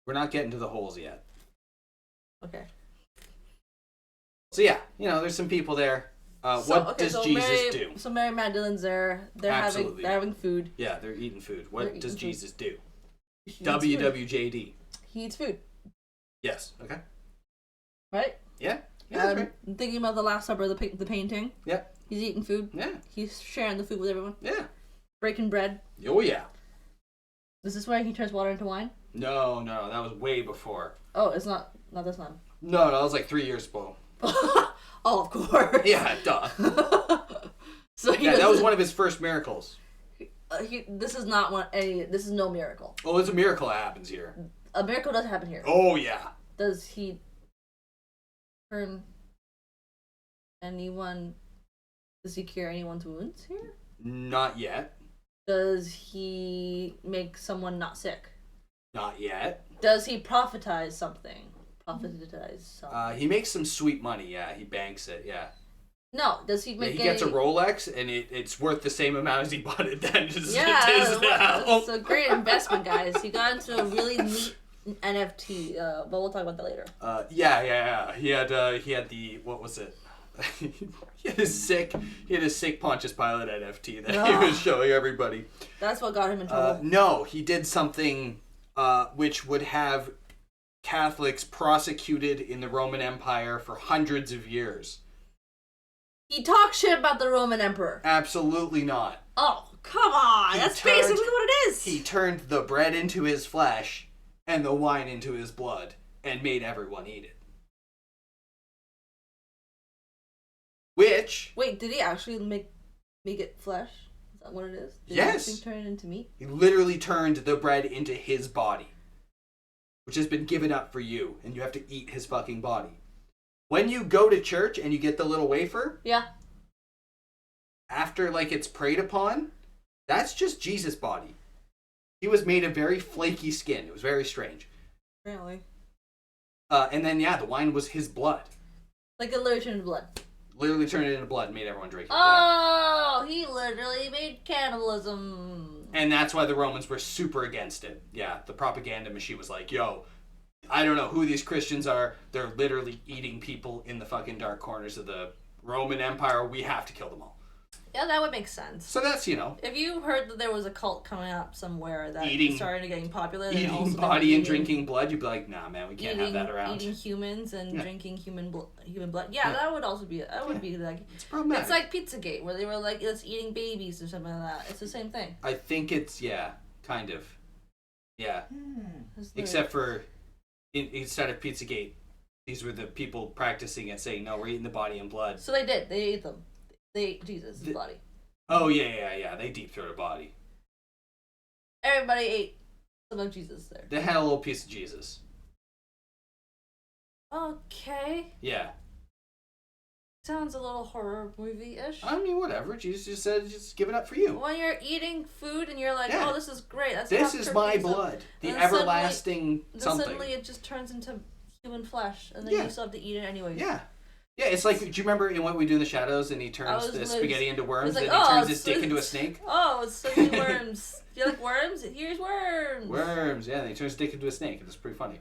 We're not getting to the holes yet. Okay. So yeah, there's some people there. What does Jesus do? So Mary Magdalene's there. They're having food. Yeah, they're eating food. What does Jesus do? WWJD. Food. He eats food. Yes. Okay. Right? Yeah. Yeah, that's right. I'm thinking about the Last Supper, the painting. Yeah. He's eating food. Yeah. He's sharing the food with everyone. Yeah. Breaking bread. Oh, yeah. Is this where he turns water into wine? No, that was way before. Oh, it's not this time. No, that was like 3 years ago. Oh, of course. Yeah, duh. So that was one of his first miracles. This is not one. This is no miracle. Oh, it's a miracle that happens here. A miracle does happen here. Oh yeah. Does he turn anyone? Does he cure anyone's wounds here? Not yet. Does he make someone not sick? Not yet. Does he prophetize something? He makes some sweet money. Yeah, he banks it. Yeah. No, does he Yeah, make he gets a Rolex, and it's worth the same amount as he bought it then. Yeah, it's a great investment, guys. He got into a really neat NFT, but we'll talk about that later. Yeah. He had the, what was it? he had a sick Pontius Pilate NFT that he was showing everybody. That's what got him in trouble. No, he did something which would have Catholics prosecuted in the Roman Empire for hundreds of years. He talks shit about the Roman Emperor. Absolutely not. Oh, come on. That's basically what it is. He turned the bread into his flesh and the wine into his blood and made everyone eat it. Which... Wait, did he actually make it flesh? Is that what it is? Did yes. he turn it into meat? He literally turned the bread into his body, which has been given up for you, and you have to eat his fucking body. When you go to church and you get the little wafer, yeah, after like it's prayed upon, that's just Jesus' body. He was made of very flaky skin. It was very strange. Apparently. And then the wine was his blood. Like it literally turned into blood. Literally turned it into blood and made everyone drink it. Oh, he literally made cannibalism. And that's why the Romans were super against it. Yeah, the propaganda machine was like, yo, I don't know who these Christians are. They're literally eating people in the fucking dark corners of the Roman Empire. We have to kill them all. Yeah, that would make sense. So that's, If you heard that there was a cult coming up somewhere that started getting popular... Eating body and drinking blood, you'd be like, nah, man, we can't have that around. Eating humans and drinking human blood. Yeah, that would also be... That would be like... It's problematic. It's like Pizzagate, where they were like, it's eating babies or something like that. It's the same thing. I think it's, kind of. Yeah. Except for, instead of Pizzagate, these were the people practicing it, saying, no, we're eating the body and blood. So they did. They ate them. They ate Jesus' body. Oh, yeah. They deep-throated a body. Everybody ate some of Jesus there. They had a little piece of Jesus. Okay. Yeah. Sounds a little horror movie-ish. I mean, whatever. Jesus just said, just give it up for you. When you're eating food and you're like, oh, this is great. This is my blood. The everlasting something. Suddenly it just turns into human flesh, and then you still have to eat it anyways. Yeah. Yeah, it's like, do you remember in What We Do in the Shadows, and he turns the spaghetti into worms, and he turns his dick into a snake? Oh, it's so many worms. Do you like worms? Here's worms. Worms, yeah, and he turns his dick into a snake, and it's pretty funny.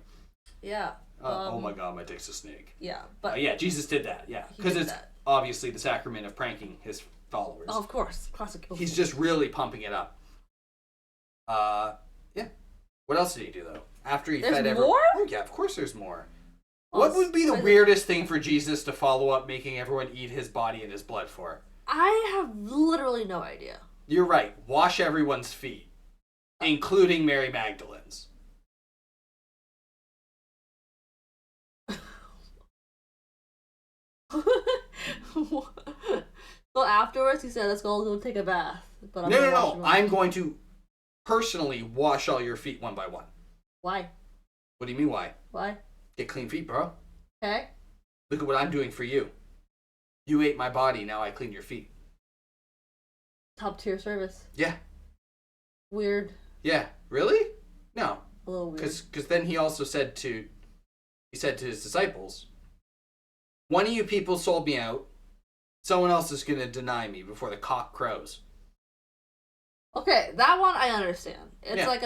Yeah. Oh my god, my dick's a snake. Yeah, but... yeah, Jesus did that, yeah. Because it's obviously the sacrament of pranking his followers. Oh, of course. Classic. He's just really pumping it up. Yeah. What else did he do, though? After he fed everyone... more? Oh, yeah, of course there's more. What would be the weirdest thing for Jesus to follow up making everyone eat his body and his blood for? I have literally no idea. You're right. Wash everyone's feet, including Mary Magdalene's. Well, afterwards he said, let's go take a bath. But No. I'm going to personally wash all your feet one by one. Why? What do you mean, why? Why? Get clean feet, bro. Okay. Look at what I'm doing for you. You ate my body, now I clean your feet. Top tier service. Yeah. Weird. Yeah. Really? No. A little weird. Because then he also said to his disciples, one of you people sold me out. Someone else is going to deny me before the cock crows. Okay, that one I understand. It's like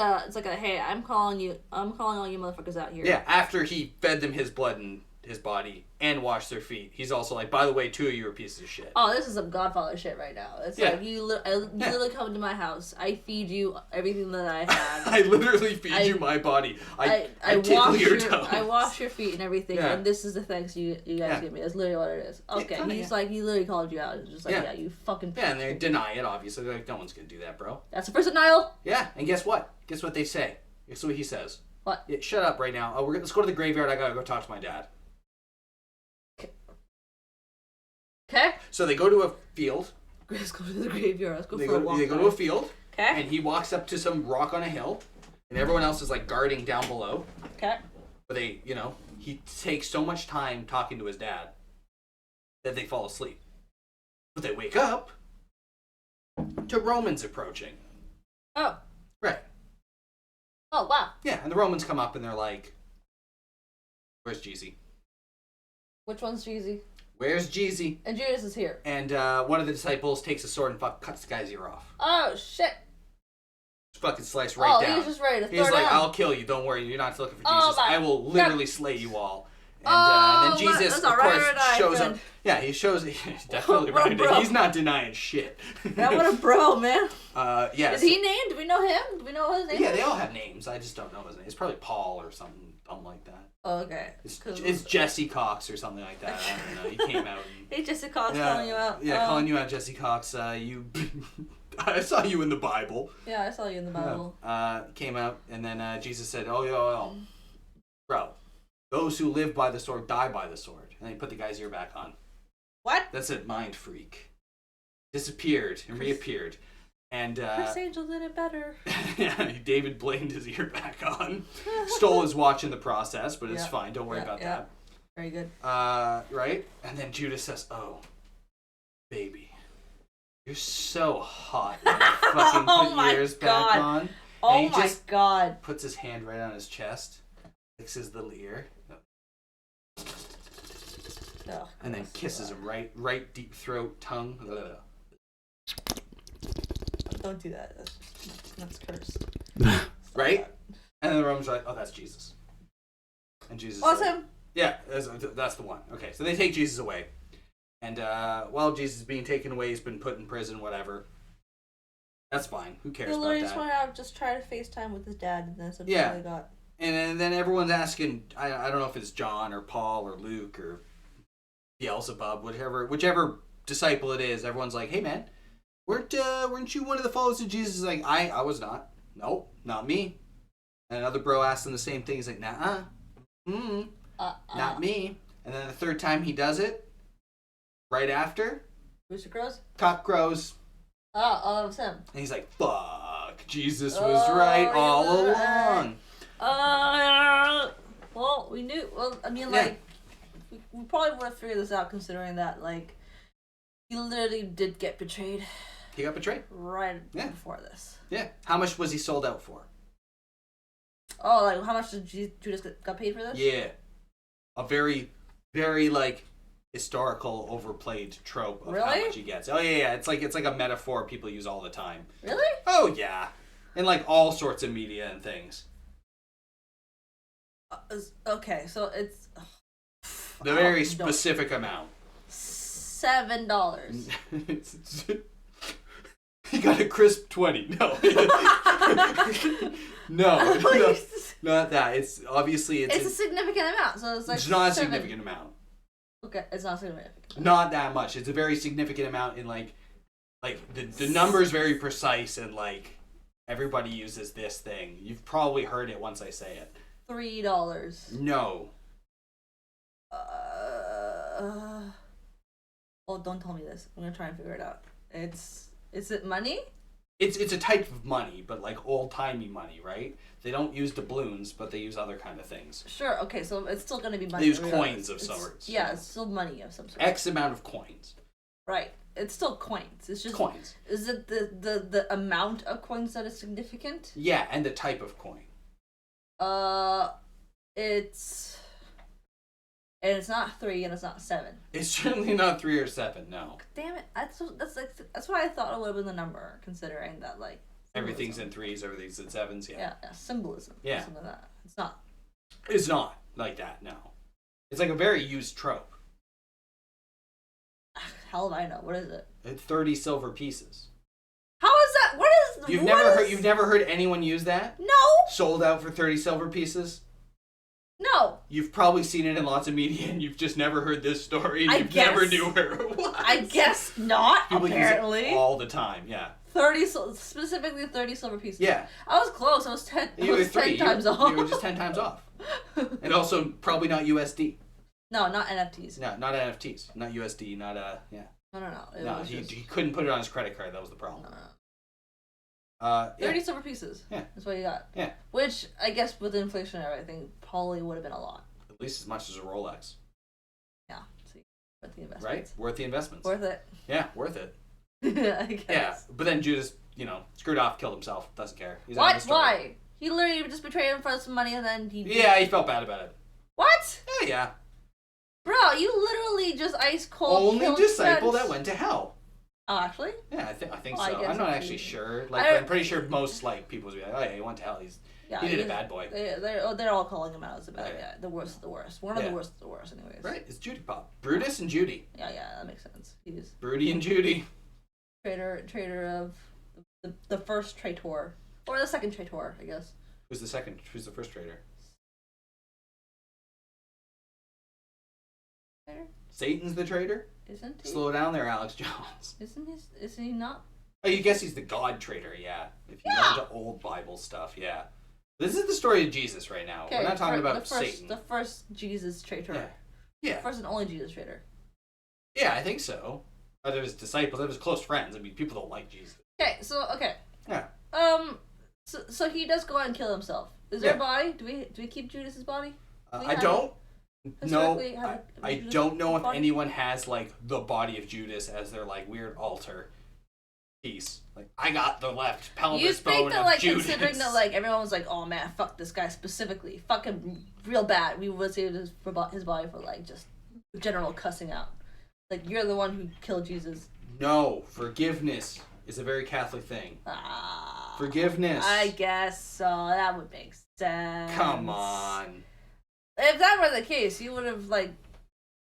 a hey, I'm calling all you motherfuckers out here. Yeah, after he fed them his blood and his body and washed their feet, he's also like, by the way, two of you are pieces of shit. Oh, this is some Godfather shit right now. It's like you literally come to my house. I feed you everything that I have. I literally feed you my body. I tickle your toes. I wash your feet and everything, and this is the thanks you guys give me. That's literally what it is. Okay, he's like, he literally called you out. It's just like, you fucking... Yeah, and they deny it, obviously. They're like, no one's going to do that, bro. That's the first denial. Yeah, and guess what? Guess what they say? Guess what he says? What? Yeah, shut up right now. Let's go to the graveyard. I got to go talk to my dad. Okay. So they go to a field. Let's go to the graveyard. Let's go for a walk. They go to a field. Okay. And he walks up to some rock on a hill, and everyone else is like guarding down below. Okay. But he takes so much time talking to his dad that they fall asleep. But they wake up to Romans approaching. Oh. Right. Oh, wow. Yeah, and the Romans come up and they're like, where's Jeezy? Which one's Jeezy? Where's Jeezy? And Judas is here. And one of the disciples takes a sword and cuts the guy's ear off. Oh, shit. Fucking slice right down. Oh, he's just ready to throw He's like, down. I'll kill you. Don't worry. You're not looking for Jesus. I will literally slay you all. And then Jesus, of course, shows up. Yeah, he shows. Definitely right. He's not denying shit. Yeah, what a bro, man. Yeah. Is he named? Do we know him? Do we know his name? Yeah, they all have names. I just don't know his name. It's probably Paul or something dumb like that. Oh, okay. It's Jesse Cox or something like that. I don't know. He came out. Hey, Jesse Cox calling you out. Yeah, calling you out, Jesse Cox. You. I saw you in the Bible. Yeah, I saw you in the Bible. Came out, and then Jesus said, "Oh, bro, those who live by the sword die by the sword." And then he put the guy's ear back on. What? That's it, mind freak. Disappeared and reappeared. And Chris Angel did it better. Yeah, David blamed his ear back on. Stole his watch in the process, but it's fine. Don't worry about that. Very good. Right? And then Judas says, "Oh, baby. You're so hot." And fucking put ears back on. Oh my god. Puts his hand right on his chest. Licks his little ear. Oh, and then kisses him right deep throat, tongue. Don't do that. That's cursed. Right? And then the Romans are like, "Oh, that's Jesus." And Jesus What's like, him? Yeah, that's the one. Okay, so they take Jesus away. And while Jesus is being taken away, he's been put in prison, whatever. That's fine. Who cares about that? Just went out, just try to FaceTime with his dad, and that's what they got. And then everyone's asking, I don't know if it's John or Paul or Luke or Beelzebub, whichever disciple it is. Everyone's like, "Hey man, weren't you one of the followers of Jesus?" He's like, I was not. Nope, not me. And another bro asked him the same thing. He's like, "Nah, not me." And then the third time he does it, right after, Rooster crows? cock crows. Oh, that was him. And he's like, "Fuck, Jesus was right all along." Well, we knew. Well, I mean, like, we probably would have figured this out, considering that, like, he literally did get betrayed. He got betrayed right before this. Yeah. How much was he sold out for? Oh, like, how much did Judas got paid for this? Yeah. A very, very, like, historical, overplayed trope of how much he gets. Oh, yeah. It's like a metaphor people use all the time. Really? Oh, yeah. In, like, all sorts of media and things. Okay, so it's... The very specific amount. $7. He got a crisp 20. No. No, not that. It's obviously it's a significant amount. So it's like it's not a significant amount. Okay, it's not significant. Not that much. It's a very significant amount in like the number is very precise and like everybody uses this thing. You've probably heard it once I say it. $3. No. Well, don't tell me this. I'm gonna try and figure it out. Is it money? It's a type of money, but like old-timey money, right? They don't use doubloons, but they use other kind of things. Sure, okay, so it's still going to be money. They use coins of sorts. Yeah, it's still money of some sort. X amount of coins. Right. It's still coins. It's just coins. Is it the amount of coins that is significant? Yeah, and the type of coin. It's not 3 and it's not 7. It's certainly not 3 or 7. No. Damn it! That's what I thought it would have been the number, considering that like everything's in 3s, everything's in 7s. Yeah. Yeah, symbolism. Yeah. Something like that. It's not. It's not like that. No. It's like a very used trope. Hell if I know. What is it? It's 30 silver pieces. How is that? What is? You've never heard anyone use that? No. Sold out for 30 silver pieces? No. You've probably seen it in lots of media, and you've just never heard this story, and never knew where it was. I guess not. People apparently. Use it all the time. Yeah. 30 specifically 30 silver pieces. Yeah. I was close. I was 10. You were 10 times off. You were just 10 times off. And also probably not USD. No, not NFTs. No, not NFTs. Not USD. Not yeah. No. He couldn't put it on his credit card. That was the problem. No. 30 silver pieces. Yeah. That's what you got. Yeah. Which, I guess, with inflation and everything, probably would have been a lot. At least as much as a Rolex. Yeah. See, worth the investments. Right? Worth the investments. Worth it. Yeah, worth it. I guess. Yeah, but then Judas, screwed off, killed himself, doesn't care. He's what? Why? He literally just betrayed him for some money and then he... Yeah, he felt bad about it. What? Yeah. Bro, you literally just ice cold. Only disciple that went to hell. Oh, actually? Yeah, I think well, so. I'm not actually sure. Like, I'm pretty sure most like people would be like, "Oh yeah, he went to hell. He did a bad boy." They're all calling him out as a bad guy. The worst of the worst. One of the worst of the worst, anyways. Right? It's Judy Pop, Brutus and Judy. Yeah, that makes sense. He's Broody and Judy. Traitor of the first traitor, or the second traitor, I guess. Who's the second? Who's the first traitor? Satan's the traitor? Isn't he? Slow down there, Alex Jones. Is he not? Oh, you guess he's the God traitor, yeah. If you go into old Bible stuff, yeah. This is the story of Jesus right now. We're not talking about Satan. The first Jesus traitor. Yeah. The first and only Jesus traitor. Yeah, I think so. Other his disciples, of his close friends. I mean, people don't like Jesus. Okay. Yeah. So he does go out and kill himself. Is there a body? Do we keep Judas's body? I don't. No, I don't know if anyone has like the body of Judas as their like weird altar piece. Like, I got the left pelvis bone of Judas. Considering that like everyone was like, oh man, fuck this guy specifically, fuck him real bad. We would save his body for like just general cussing out. Like, you're the one who killed Jesus. No, forgiveness is a very Catholic thing. Forgiveness. I guess so. That would make sense. Come on. If that were the case, you would have like,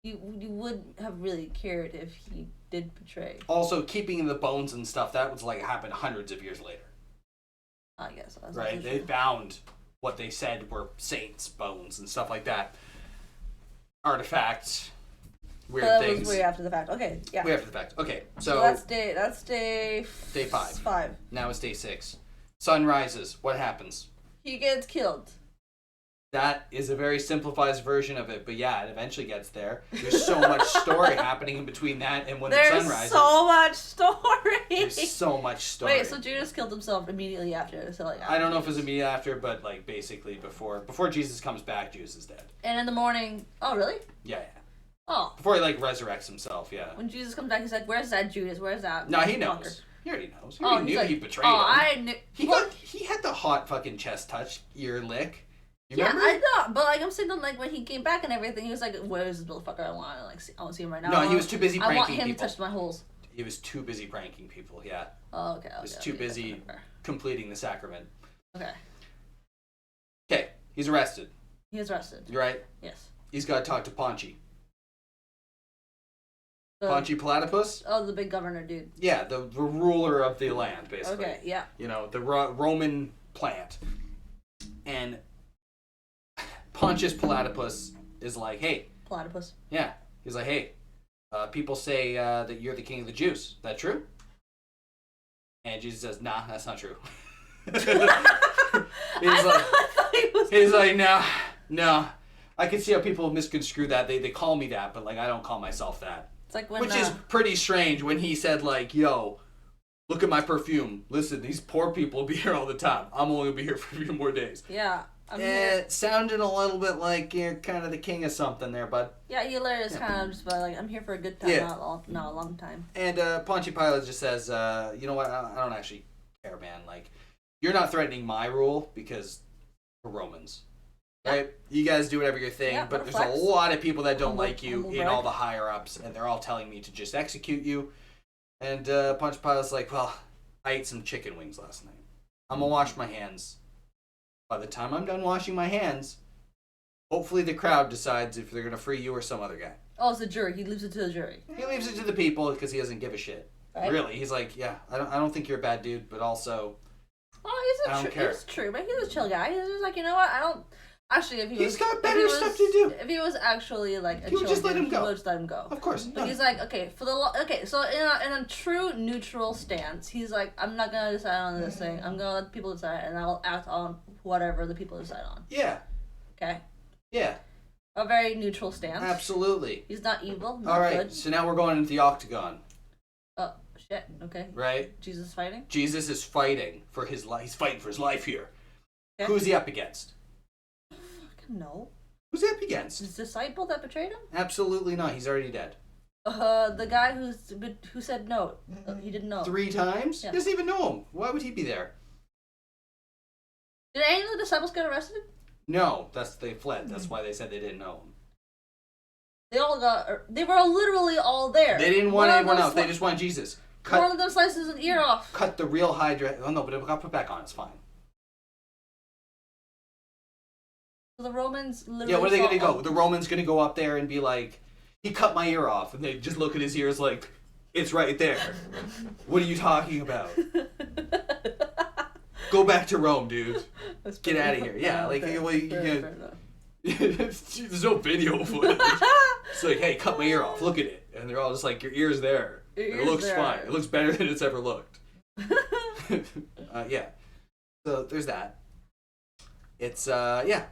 you would have really cared if he did betray. Also, keeping the bones and stuff, that was like happened hundreds of years later. I guess. Right? They found what they said were saints' bones and stuff like that. Artifacts. Weird things. Was way after the fact. Okay, yeah. Way after the fact. Okay, so that's day 5. Now it's day 6. Sun rises. What happens? He gets killed. That is a very simplified version of it, but yeah, it eventually gets there. There's so much story happening in between that and when the sun rises. There's so much story. There's so much story. Wait, so Judas killed himself immediately after? So like, I don't know if it was immediately after, but like basically before Jesus comes back, Judas is dead. And in the morning, oh really? Yeah. Oh. Before he like resurrects himself, yeah. When Jesus comes back, he's like, "Where's that Judas? Where's that?" No, he knows. He already knows. He already knew he betrayed him. I knew. He had the hot fucking chest touch, ear lick. You remember? I know, but like I'm saying, like when he came back and everything, he was like, "Where's this motherfucker? I want to see him right now." No, he was too busy pranking people. I want him to touch my holes. He was too busy pranking people. Yeah. Oh, okay. He was too busy completing the sacrament. Okay. Okay, he's arrested. He is arrested. You right? Yes. He's got to talk to Ponchi. Ponchi Platypus? Oh, the big governor dude. Yeah, the ruler of the land, basically. Okay, yeah. You know, the Roman plant. And Pontius Platypus is like, hey. Platypus. Yeah. He's like, hey, people say that you're the king of the Jews. Is that true? And Jesus says, nah, that's not true. He's like, no. I can see how people misconstrue that. They call me that, but like I don't call myself that. It's like when, which is pretty strange when he said like, yo, look at my perfume. Listen, these poor people will be here all the time. I'm only going to be here for a few more days. Yeah. It sounded a little bit like you're kind of the king of something there, bud. Yeah, Hilaire kind of just like, I'm here for a good time, not a long time. And Pontius Pilate just says, you know what, I don't actually care, man. Like, you're not threatening my rule because we're Romans. Right? You guys do whatever your thing, but there's a lot of people that don't like you in all the higher-ups, and they're all telling me to just execute you. And Pontius Pilate's like, well, I ate some chicken wings last night. I'm going to wash my hands. By the time I'm done washing my hands, hopefully the crowd decides if they're going to free you or some other guy. Oh, it's the jury. He leaves it to the jury. He leaves it to the people because he doesn't give a shit. Right? Really, he's like, yeah, I don't think you're a bad dude, but also, I don't care. He's true, but he's a chill guy. He's just like, you know what, I don't... Actually, if he's got better stuff to do. If he was actually like a he would just let him go. He would just let him go. Of course. But he's like, okay, so in a true neutral stance, he's like, I'm not gonna decide on this thing. I'm gonna let the people decide, and I'll act on whatever the people decide on. Yeah. Okay. Yeah. A very neutral stance. Absolutely. He's not evil. Not all right. Good. So now we're going into the octagon. Oh shit. Okay. Right. Jesus fighting. Jesus is fighting for his life. He's fighting for his life here. Okay. Who's he up against? No. Who's he up against? His disciple that betrayed him? Absolutely not. He's already dead. The guy who said no. He didn't know. 3 times? Yeah. He doesn't even know him. Why would he be there? Did any of the disciples get arrested? No, they fled. That's why they said they didn't know him. They all got. They were literally all there. They didn't want anyone else. They just wanted Jesus. One of them slices an ear off. Cut the real Hydra. Oh no, but it got put back on. It's fine. So the Romans literally. Yeah, where are they gonna go? The Romans gonna go up there and be like, "He cut my ear off," and they just look at his ears like, "It's right there." What are you talking about? Go back to Rome, dude. Get out of here. Yeah, like there's no video footage. It's like, hey, cut my ear off. Look at it, and they're all just like, your ear's there. It looks fine. It looks better than it's ever looked. Yeah. So there's that. It's yeah.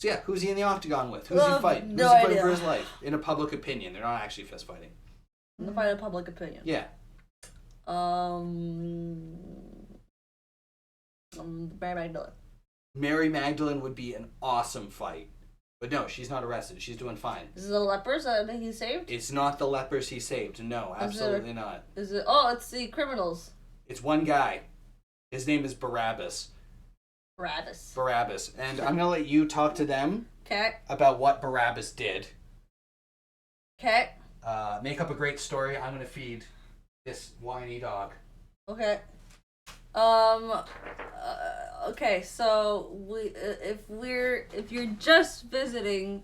So yeah, who's he in the octagon with? Who's he fighting? Who's he fighting for his life? In a public opinion, they're not actually fist fighting. In the fight of public opinion. Yeah. Mary Magdalene. Mary Magdalene would be an awesome fight. But no, she's not arrested. She's doing fine. Is it the lepers that he saved? It's not the lepers he saved. No, absolutely not. Is it? Oh, it's the criminals. It's one guy. His name is Barabbas. Barabbas. And I'm going to let you talk to them about what Barabbas did. Okay. Make up a great story. I'm going to feed this whiny dog. Okay. Okay, so if you're just visiting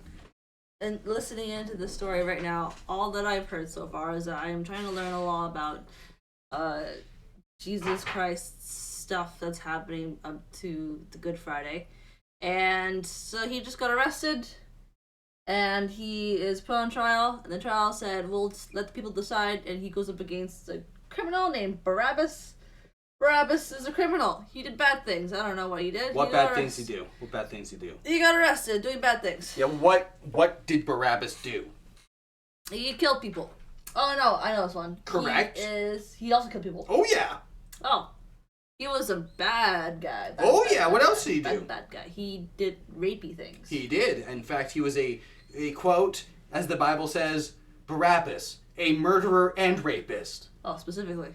and listening into the story right now, all that I've heard so far is that I am trying to learn a lot about Jesus Christ's stuff that's happening up to the Good Friday. And so he just got arrested and he is put on trial, and the trial said, we'll let the people decide, and he goes up against a criminal named Barabbas. Barabbas is a criminal. He did bad things. I don't know what he did. What bad things he do? What bad things he do? He got arrested doing bad things. Yeah, what did Barabbas do? He killed people. Oh no, I know this one. Correct. He also killed people. Oh yeah. Oh. He was a bad guy. What else did he do? Bad guy. He did rapey things. He did. In fact, he was a quote, as the Bible says, Barabbas, a murderer and rapist. Oh, specifically.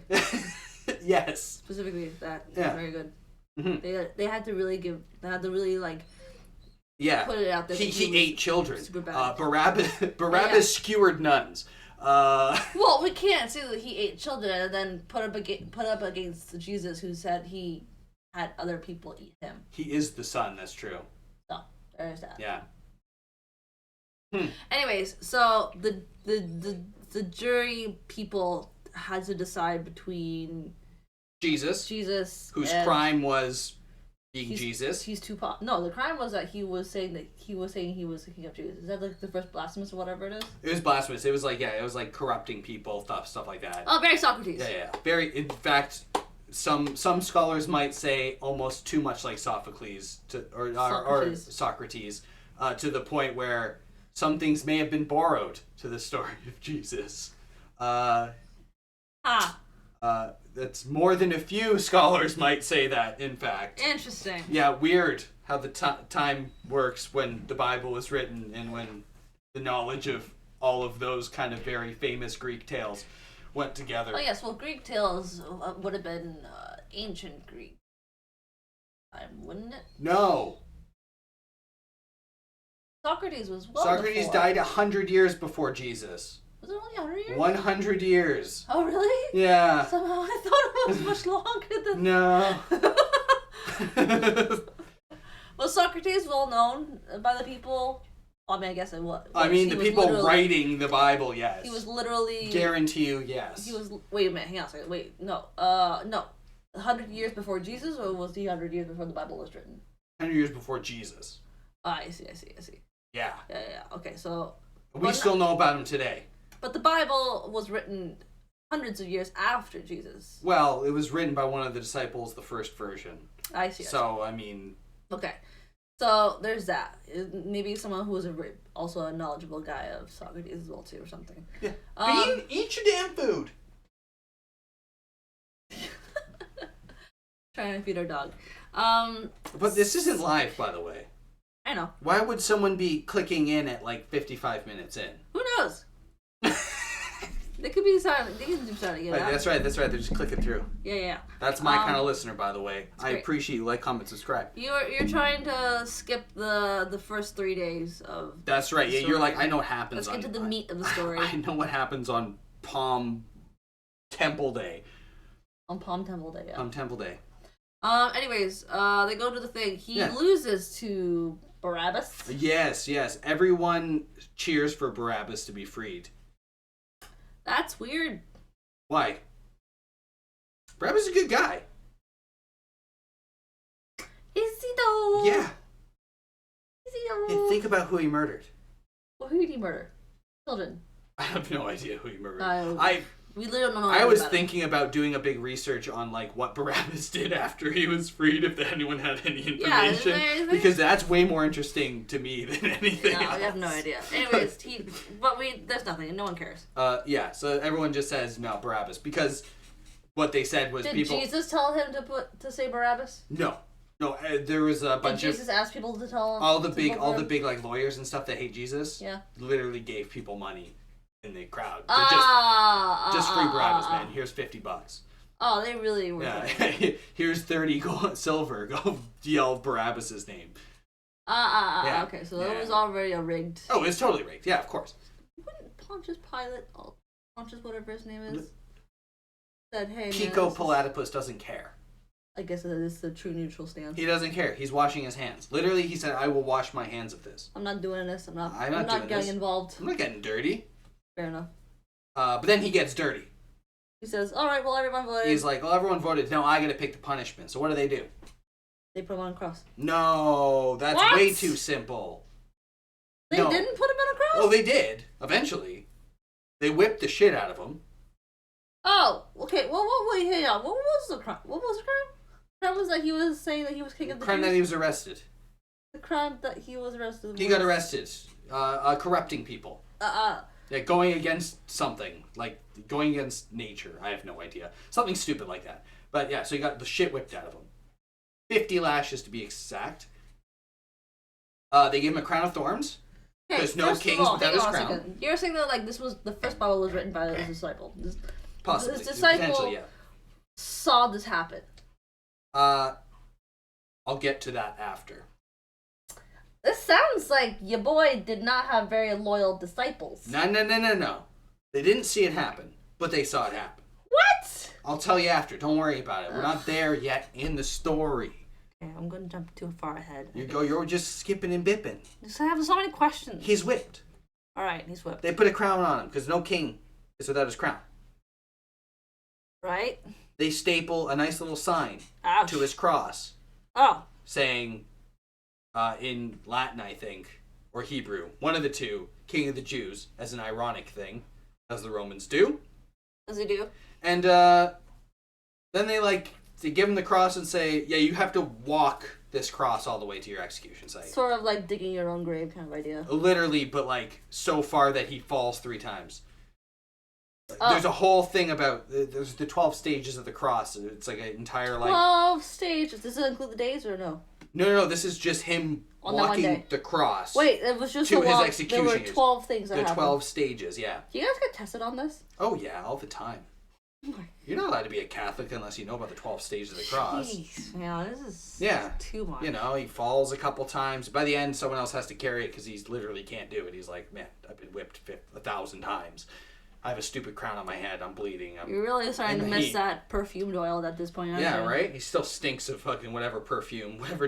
Yes. Specifically that. Yeah. Very good. Mm-hmm. They had to really like yeah. put it out there. He ate children. Super bad. Barabbas skewered nuns. Well, we can't say that he ate children and then put up against Jesus, who said he had other people eat him. He is the son. That's true. So there's that. Yeah. Anyways, so the jury people had to decide between Jesus, whose crime was being Jesus. He's Tupac. No, the crime was that he was saying he was the king of Jesus. Is that like the first blasphemous or whatever it is? It was blasphemous. It was like corrupting people, stuff like that. Oh, very Socrates. Yeah. Very. In fact, some scholars might say almost too much like Sophocles or Socrates, to the point where some things may have been borrowed to the story of Jesus. That's more than a few scholars might say that, in fact. Interesting. Yeah, weird how the time works when the Bible was written and when the knowledge of all of those kind of very famous Greek tales went together. Oh yes, well, Greek tales would have been ancient Greek time, wouldn't it? No. Socrates was Socrates died 100 years before Jesus. Was it only 100 years? 100 years. Oh, really? Yeah. Somehow I thought it was much longer than No. Was Socrates well known by the people? I mean, I guess it was. I mean, the people writing the Bible, yes. He was literally... Guarantee you, yes. He was... Wait a minute, hang on a second. Wait, no. No. 100 years before Jesus, or was he 100 years before the Bible was written? 100 years before Jesus. I see. Yeah. Yeah. Okay, so... We still know about him today. But the Bible was written hundreds of years after Jesus. Well, it was written by one of the disciples, the first version. I see. So, I mean... Okay. So, there's that. Maybe someone who was also a knowledgeable guy of Socrates as well, too, or something. Yeah. Eat your damn food! Trying to feed our dog. But this isn't live, by the way. I know. Why would someone be clicking in at like 55 minutes in? Who knows? They could be silent. They can do silent. Yeah. That's right. They're just clicking through. Yeah. That's my kind of listener, by the way. I great. appreciate you. Like, comment, subscribe. You're trying to skip the first 3 days of. That's right. Yeah, you're like, I know what happens. Let's get to the meat of the story. I know what happens on Palm Temple Day. On Palm Temple Day. Yeah. Palm Temple Day. Anyways, they go to the thing. He loses to Barabbas. Yes. Everyone cheers for Barabbas to be freed. That's weird. Why? Barabbas is a good guy. Is he though? Yeah. Is he though? Hey, think about who he murdered. Well, who did he murder? Children. I have no idea who he murdered. We literally don't know. I was thinking about doing a big research on like what Barabbas did after he was freed, if anyone had any information, because that's way more interesting to me than anything else. I have no idea. Anyways, there's nothing. No one cares. So everyone just says no Barabbas because what they said was Did people. Did Jesus tell him to say Barabbas? No. There was a bunch Did Jesus ask people to tell him? All the big like lawyers and stuff that hate Jesus. Yeah. Literally gave people money in the crowd. Just free Barabbas, man. Here's $50. Oh, they really were. Yeah. Here's 30 silver. Go yell Barabbas's name. Okay, so it was already a rigged. Oh, it's totally rigged. Yeah, of course. Wouldn't Pontius Pilate, Pontius whatever his name is, said, "Hey, Pico Platypus doesn't care." I guess it is the true neutral stance. He doesn't care. He's washing his hands. Literally, he said, "I will wash my hands of this." I'm not doing this. I'm not doing getting this. involved. I'm not getting dirty. Fair enough. But then he gets dirty. He says, "All right, well, everyone voted." He's like, "Well, everyone voted. Now I got to pick the punishment." So what do? They put him on a cross. No, that's way too simple. They didn't put him on a cross? Oh, they did. Eventually. They whipped the shit out of him. Oh, okay. Well, wait, hang on. What was the crime? What was the crime? The crime was that he was saying that he was king of the crime Jews? that he was arrested. The crime that he was arrested. He got arrested. Corrupting people. Yeah, going against something. Like, going against nature. I have no idea. Something stupid like that. But yeah, so he got the shit whipped out of him. 50 lashes to be exact. They gave him a crown of thorns. Okay, there's no kings without his crown. You're saying that like this was the first Bible was written by his disciple. Possibly. His disciple saw this happen. I'll get to that after. This sounds like your boy did not have very loyal disciples. No. They didn't see it happen, but they saw it happen. What? I'll tell you after. Don't worry about it. We're not there yet in the story. Okay, I'm gonna jump too far ahead. You're just skipping and bipping. I have so many questions. He's whipped. All right, he's whipped. They put a crown on him because no king is without his crown. Right. They staple a nice little sign to his cross. Oh. Saying, in Latin, I think, or Hebrew, one of the two, King of the Jews, as an ironic thing, as the Romans do. As they do. And then they give him the cross and say, yeah, you have to walk this cross all the way to your execution site. Sort of like digging your own grave kind of idea. Literally, but like so far that he falls 3 times. There's a whole thing about there's the 12 stages of the cross. It's like an entire 12 stages. Does it include the days or no? No. This is just him walking the cross. Wait, it was just to his execution. There were 12 things that happened. The 12 stages, yeah. Do you guys get tested on this? Oh yeah, all the time. You're not allowed to be a Catholic unless you know about the 12 stages of the cross. Jeez, yeah, this is too much. You know, he falls a couple times. By the end, someone else has to carry it because he literally can't do it. He's like, man, I've been whipped 1,000 times. I have a stupid crown on my head. I'm bleeding. You're really starting to miss that perfumed oil at this point. Yeah, right? He still stinks of fucking whatever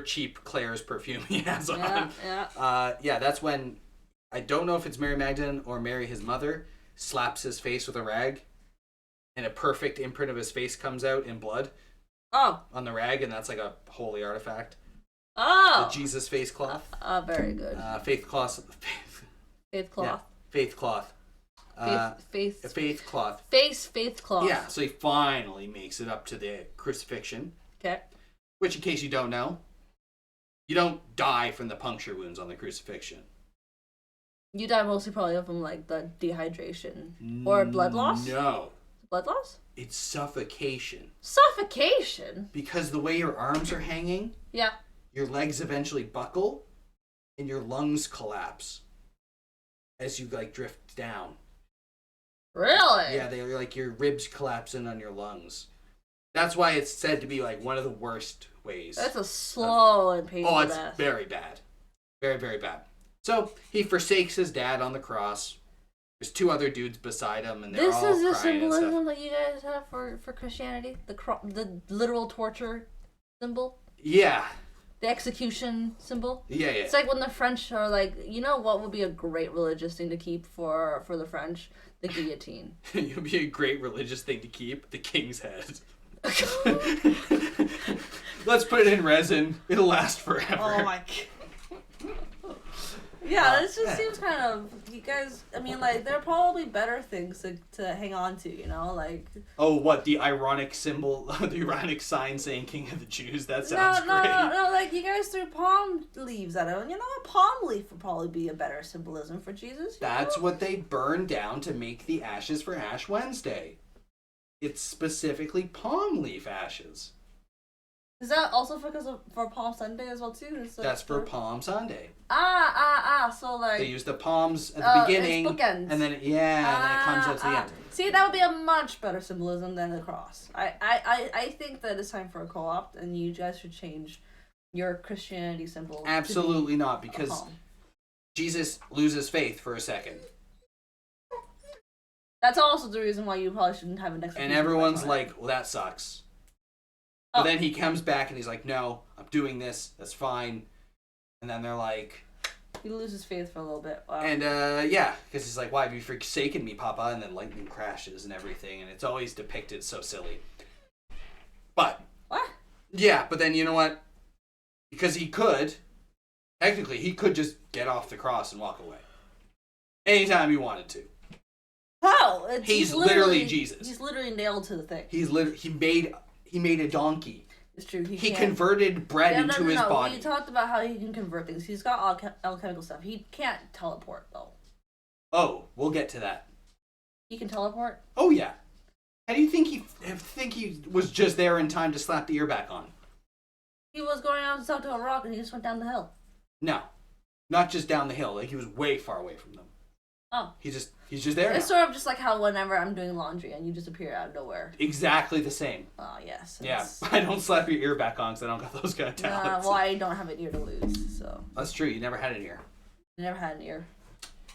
cheap Claire's perfume he has on. Yeah. That's when, I don't know if it's Mary Magdalene or Mary, his mother, slaps his face with a rag. And a perfect imprint of his face comes out in blood. Oh. On the rag, and that's like a holy artifact. Oh. The Jesus face cloth. Very good. Faith cloth. Faith cloth. Yeah, faith cloth. Faith cloth. Faith cloth. Yeah, so he finally makes it up to the crucifixion. Okay. Which, in case you don't know, you don't die from the puncture wounds on the crucifixion. You die mostly probably from like the dehydration or blood loss. No. Blood loss? It's suffocation. Suffocation? Because the way your arms are hanging, yeah, your legs eventually buckle, and your lungs collapse as you drift down. Really? Yeah, they're like your ribs collapsing on your lungs. That's why it's said to be like one of the worst ways. That's a slow and painful death. Oh, it's very bad. Very, very bad. So he forsakes his dad on the cross. There's two other dudes beside him, and they're all crying and stuff. This is the symbolism that you guys have for Christianity? The literal torture symbol? Yeah. The execution symbol? Yeah. It's like when the French are like, you know what would be a great religious thing to keep for the French? The guillotine. It would be a great religious thing to keep. The king's head. Let's put it in resin. It'll last forever. Oh my god. Yeah, this just seems kind of, you guys, I mean, like, there are probably better things to hang on to, you know, like... Oh, what, the ironic symbol, the ironic sign saying King of the Jews? That sounds great. No, like, you guys threw palm leaves at him. You know, a palm leaf would probably be a better symbolism for Jesus. That's what they burned down to make the ashes for Ash Wednesday. It's specifically palm leaf ashes. Is that also for Palm Sunday as well, too? That's for Palm Sunday. So, like... They use the palms at the beginning. It's bookends. And then, and then it comes out to the end. See, that would be a much better symbolism than the cross. I think that it's time for a co-op, and you guys should change your Christianity symbol. Absolutely not, because Jesus loses faith for a second. That's also the reason why you probably shouldn't have an execution. And everyone's like, well, that sucks. But then he comes back and he's like, no, I'm doing this. That's fine. And then they're like... He loses faith for a little bit. Wow. And, because he's like, why have you forsaken me, Papa? And then lightning crashes and everything. And it's always depicted so silly. But... What? Yeah, but then you know what? Because technically, he could just get off the cross and walk away. Anytime he wanted to. How? He's literally Jesus. He's literally nailed to the thing. He made a donkey. It's true. He converted bread into his body. We talked about how he can convert things. He's got alchemical stuff. He can't teleport, though. Oh, we'll get to that. He can teleport? Oh, yeah. How do you think he was just there in time to slap the ear back on? He was going out to talk to a rock and he just went down the hill. No. Not just down the hill. Like, he was way far away from them. Oh. He's just there. It's sort of just like how whenever I'm doing laundry and you just appear out of nowhere. Exactly the same. Oh, yes. Yeah. I don't slap your ear back on because I don't got those kind of talents. Well, I don't have an ear to lose, so. That's true. You never had an ear. I never had an ear.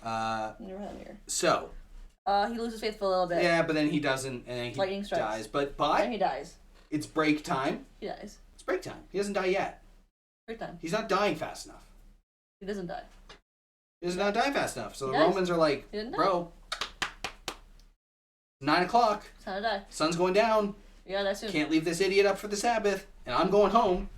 Never had an ear. So. He loses faith for a little bit. Yeah, but then he doesn't, and then he Lightning strikes. dies. But then he dies. It's break time. He dies. It's break time. He doesn't die yet. Break time. He's not dying fast enough. He doesn't die. He's not dying fast enough. So the Romans are like, bro, 9 o'clock. It's time to die. Sun's going down. You gotta die soon. Can't leave this idiot up for the Sabbath. And I'm going home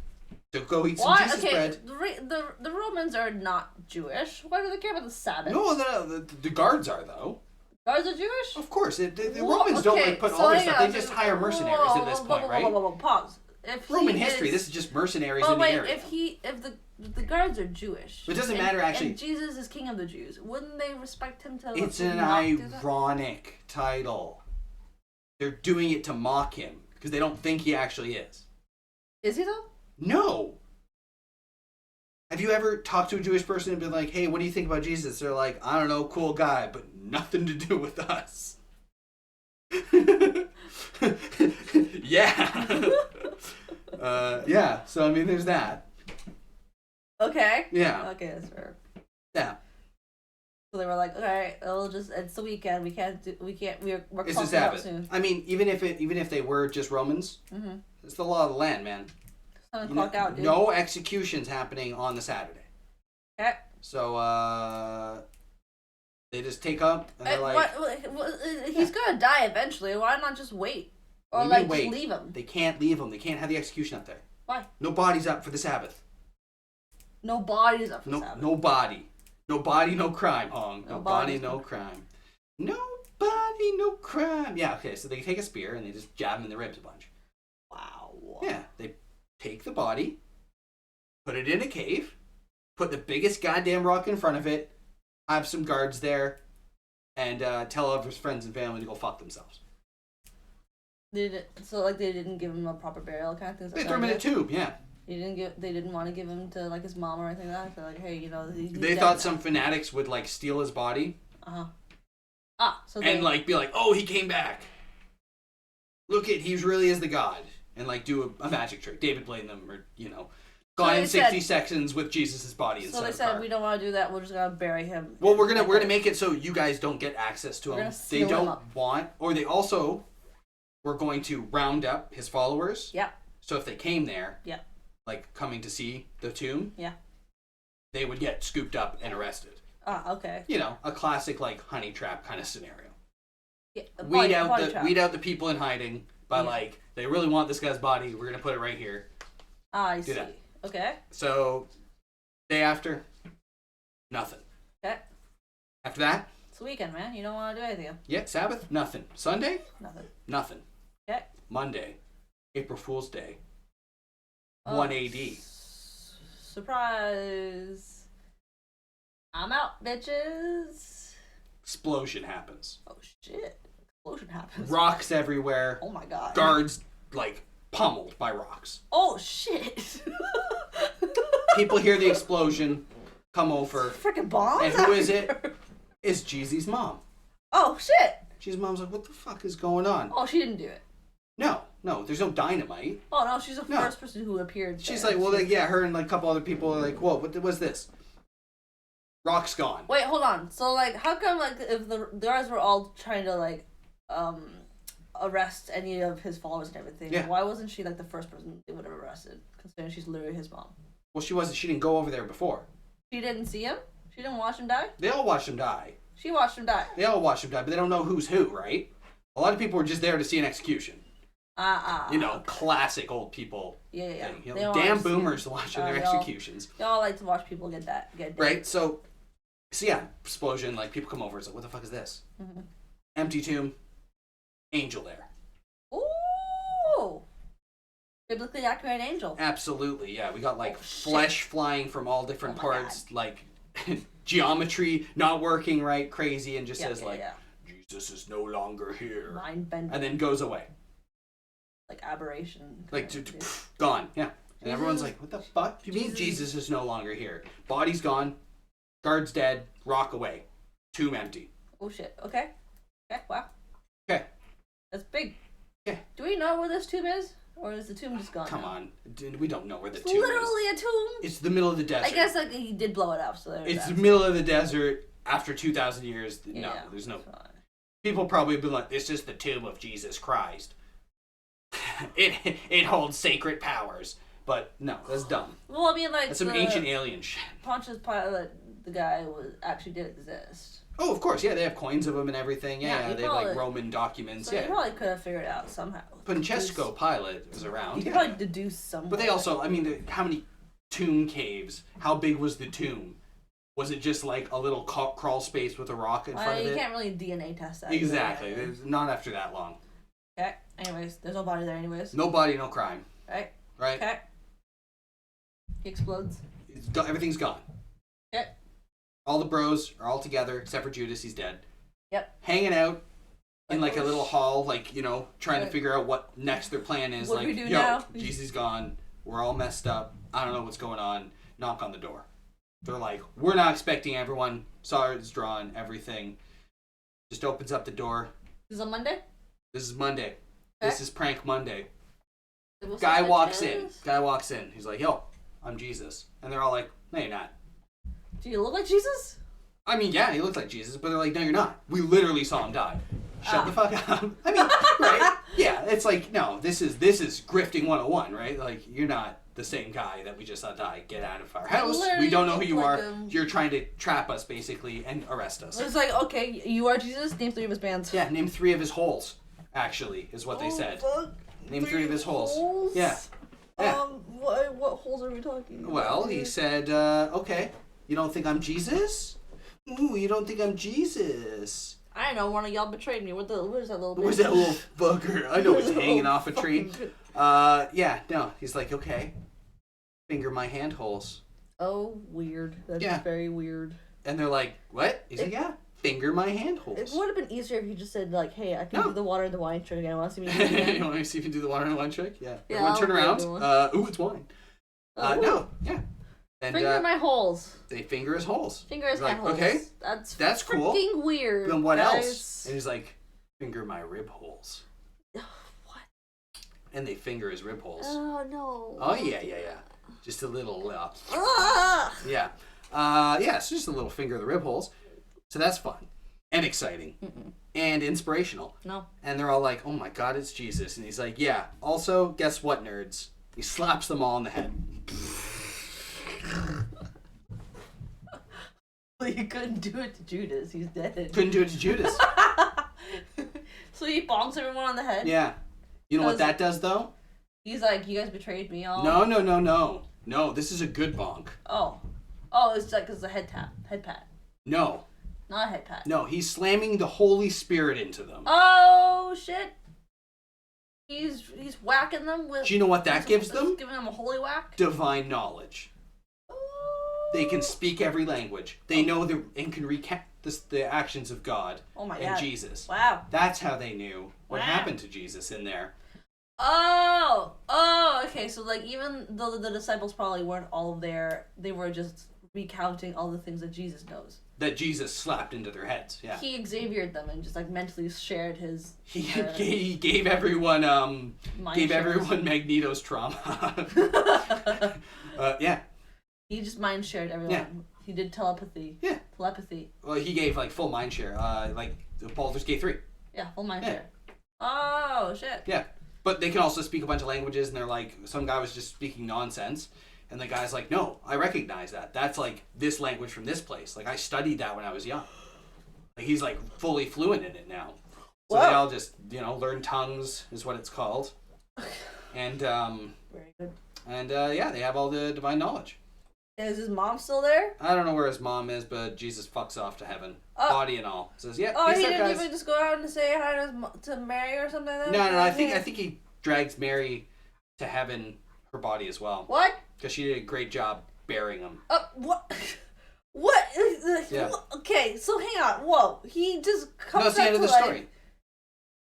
to go eat some Jesus bread. The Romans are not Jewish. Why do they care about the Sabbath? No, the guards are, though. Guards are Jewish? Of course. The Romans don't put all their stuff. They just hire mercenaries at this point, right? Pause. Roman history, this is just mercenaries in the area. If the guards are Jewish, it doesn't matter actually. And Jesus is King of the Jews. Wouldn't they respect him to? It's an ironic title. They're doing it to mock him because they don't think he actually is. Is he though? No. Have you ever talked to a Jewish person and been like, "Hey, what do you think about Jesus?" They're like, "I don't know, cool guy, but nothing to do with us." Yeah. Yeah. So I mean, there's that. Okay. Yeah. Okay, that's fair. Yeah. So they were like, "Okay, it's the weekend. We're it's the Sabbath soon." I mean, even if they were just Romans, it's the law of the land, man. Clock out, dude. No executions happening on the Saturday. Okay. So they just take up and they're like, he's gonna die eventually. Why not just wait? Or just leave him? They can't leave him. They can't have the execution up there. Why? No body's up for the Sabbath. No body's up for the Sabbath. No body. No body, no crime, Hong. No body, no crime. No body, no crime. Yeah, okay, so they take a spear and they just jab him in the ribs a bunch. Wow. Yeah, they take the body, put it in a cave, put the biggest goddamn rock in front of it, have some guards there, and tell all of his friends and family to go fuck themselves. They didn't give him a proper burial kind of thing. They threw him in a tube, yeah. They didn't want to give him to like his mom or anything like that. They're like, hey, they thought some fanatics would like steal his body. So and like be like, oh, he came back. Look at, he really is the god, and like do a magic trick, David Blaine them, or gone in 60 seconds with Jesus' body inside. So they said we don't want to do that. We're just gonna bury him. Well, we're gonna make it so you guys don't get access to him. They don't want, or they also were going to round up his followers. Yeah. So if they came there, yeah, like coming to see the tomb, yeah, they would get scooped up and arrested. Okay. A classic like honey trap kind of scenario. Yeah, weed out the people in hiding by like, they really want this guy's body. We're gonna put it right here. I see. That. Okay. So, day after, nothing. Okay. After that, it's the weekend, man. You don't want to do anything. Yeah, Sabbath, nothing. Sunday, nothing. Okay. Monday, April Fool's Day, 1 AD. Surprise! I'm out, bitches. Explosion happens. Oh shit! Explosion happens. Rocks everywhere. Oh my god. Guards like pummeled by rocks. Oh shit! People hear the explosion, come over. Freaking bomb! And who is it? It's Jeezy's mom. Oh shit! Jeezy's mom's like, what the fuck is going on? Oh, she didn't do it. No, there's no dynamite. Oh no, she's the first person who appeared. She's like, well, her and like a couple other people are like, whoa, what was this? Rock's gone. Wait, hold on. So like, how come like if the guards were all trying to like, arrest any of his followers and everything, why wasn't she like the first person they would have arrested? Considering she's literally his mom. Well, she wasn't. She didn't go over there before. She didn't see him. She didn't watch him die. They all watched him die. She watched him die. They all watched him die, but they don't know who's who, right? A lot of people were just there to see an execution. Classic old people. Yeah. Thing. Damn boomers watching their executions. They all like to watch people get dead. Right. So yeah, explosion. Like people come over. It's like, what the fuck is this? Mm-hmm. Empty tomb. Angel there. Ooh. Biblically accurate angel. Absolutely, yeah. We got like flesh flying from all different parts, God. Like geometry not working right, crazy, and just says Jesus is no longer here. Mind bending. And then goes away. Like aberration. Like gone, yeah. And everyone's like, what the fuck? You mean Jesus is no longer here? Body's gone, guard's dead, rock away, tomb empty. Oh shit. Okay, wow. Okay. That's big. Yeah. Do we know where this tomb is? Or is the tomb just gone? Come on. We don't know where the tomb is. Literally a tomb? It's the middle of the desert. I guess like he did blow it up, so it's the middle of the desert after 2,000 years. No, there's no... People probably be like, this is the tomb of Jesus Christ. it holds sacred powers. But no, that's dumb. Well, I mean, like... That's some ancient alien shit. Pontius Pilate, the guy, actually did exist. Oh, of course, yeah, they have coins of him and everything. Yeah, they have like Roman documents. So you probably could have figured it out somehow. Francesco Pilate was around. You could probably deduce somewhere. But they also, I mean, how many tomb caves? How big was the tomb? Was it just like a little crawl space with a rock in front of it? You can't really DNA test that. Exactly. Not after that long. Okay. Anyways, there's no body there anyways. No body, no crime. Right. Okay. He explodes. Everything's gone. Okay. All the bros are all together, except for Judas, he's dead. Yep. Hanging out in like a little hall, like, trying to figure out what next their plan is. What like, do we do now? Jesus gone. We're all messed up. I don't know what's going on. Knock on the door. They're like, we're not expecting everyone. Swords drawn, everything. Just opens up the door. This is on Monday? This is Monday. Okay. This is Prank Monday. Guy walks in. He's like, yo, I'm Jesus. And they're all like, no, you're not. Do you look like Jesus? I mean, yeah, he looks like Jesus, but they're like, no, you're not. We literally saw him die. Shut the fuck up. I mean, right? Yeah, it's like, no, this is grifting 101, right? Like, you're not the same guy that we just saw die. Get out of our house. We don't know who you are. You're trying to trap us, basically, and arrest us. It's like, okay, you are Jesus? Name 3 of his bands. Yeah, name 3 of his holes, actually, is what they said. Fuck. Name 3 of his holes. Yeah. What holes are we talking about? Well, he said, okay, you don't think I'm Jesus? Ooh, you don't think I'm Jesus? I don't know, one of y'all betrayed me. Where's that little bitch? Where's that little fucker? I know he's hanging off a tree. He's like, okay. Finger my hand holes. Oh, weird. That's very weird. And they're like, what? He's like, yeah, finger my hand holes. It would have been easier if you just said, like, hey, I can do the water and the wine trick again. I want to see me do it again. You want to see if you can do the water and the wine trick? Yeah. Everyone turn around. Ooh, it's wine. No, yeah. And finger my holes. They finger his holes. Finger his like, holes. Okay, that's cool. Freaking weird. Then what guys. else? And he's like, finger my rib holes. What? And they finger his rib holes. Oh no. Oh yeah. Just a little. Yeah. So just a little finger of the rib holes. So that's fun and exciting and inspirational. No. And they're all like, "Oh my God, it's Jesus!" And he's like, "Yeah." Also, guess what, nerds? He slaps them all in the head. Well, you couldn't do it to Judas. He's dead. Couldn't do it to Judas. So he bonks everyone on the head? Yeah. You know what that does, though? He's like, you guys betrayed me all. No. No, this is a good bonk. Oh, it's like it's a head pat. No. Not a head pat. No, he's slamming the Holy Spirit into them. Oh shit! He's whacking them with. Do you know what that gives them? Giving them a holy whack. Divine knowledge. They can speak every language. They know and can recount the actions of God and Jesus. Wow. That's how they knew what happened to Jesus in there. Oh, okay. So like, even though the disciples probably weren't all there, they were just recounting all the things that Jesus knows. That Jesus slapped into their heads. Yeah. He Xaviered them and just like mentally shared his. He gave everyone Magneto's trauma. Yeah. He just mind shared everyone. Yeah. He did telepathy. Yeah. Telepathy. Well, he gave like full mind share. Like Baldur's Gate 3. Yeah, full mind share. Oh shit. Yeah. But they can also speak a bunch of languages, and they're like, some guy was just speaking nonsense, and the guy's like, no, I recognize that. That's like this language from this place. Like, I studied that when I was young. Like, he's like fully fluent in it now. So they all just, learn tongues is what it's called. And, very good. And, they have all the divine knowledge. Is his mom still there? I don't know where his mom is, but Jesus fucks off to heaven. Body and all. Says, yeah. Oh, he didn't even just go out and say hi to Mary or something like that? No, I think he drags Mary to heaven, her body as well. What? Because she did a great job bearing him. What? What? Yeah. Okay, so hang on. Whoa. He just comes back to life. That's the end of the story.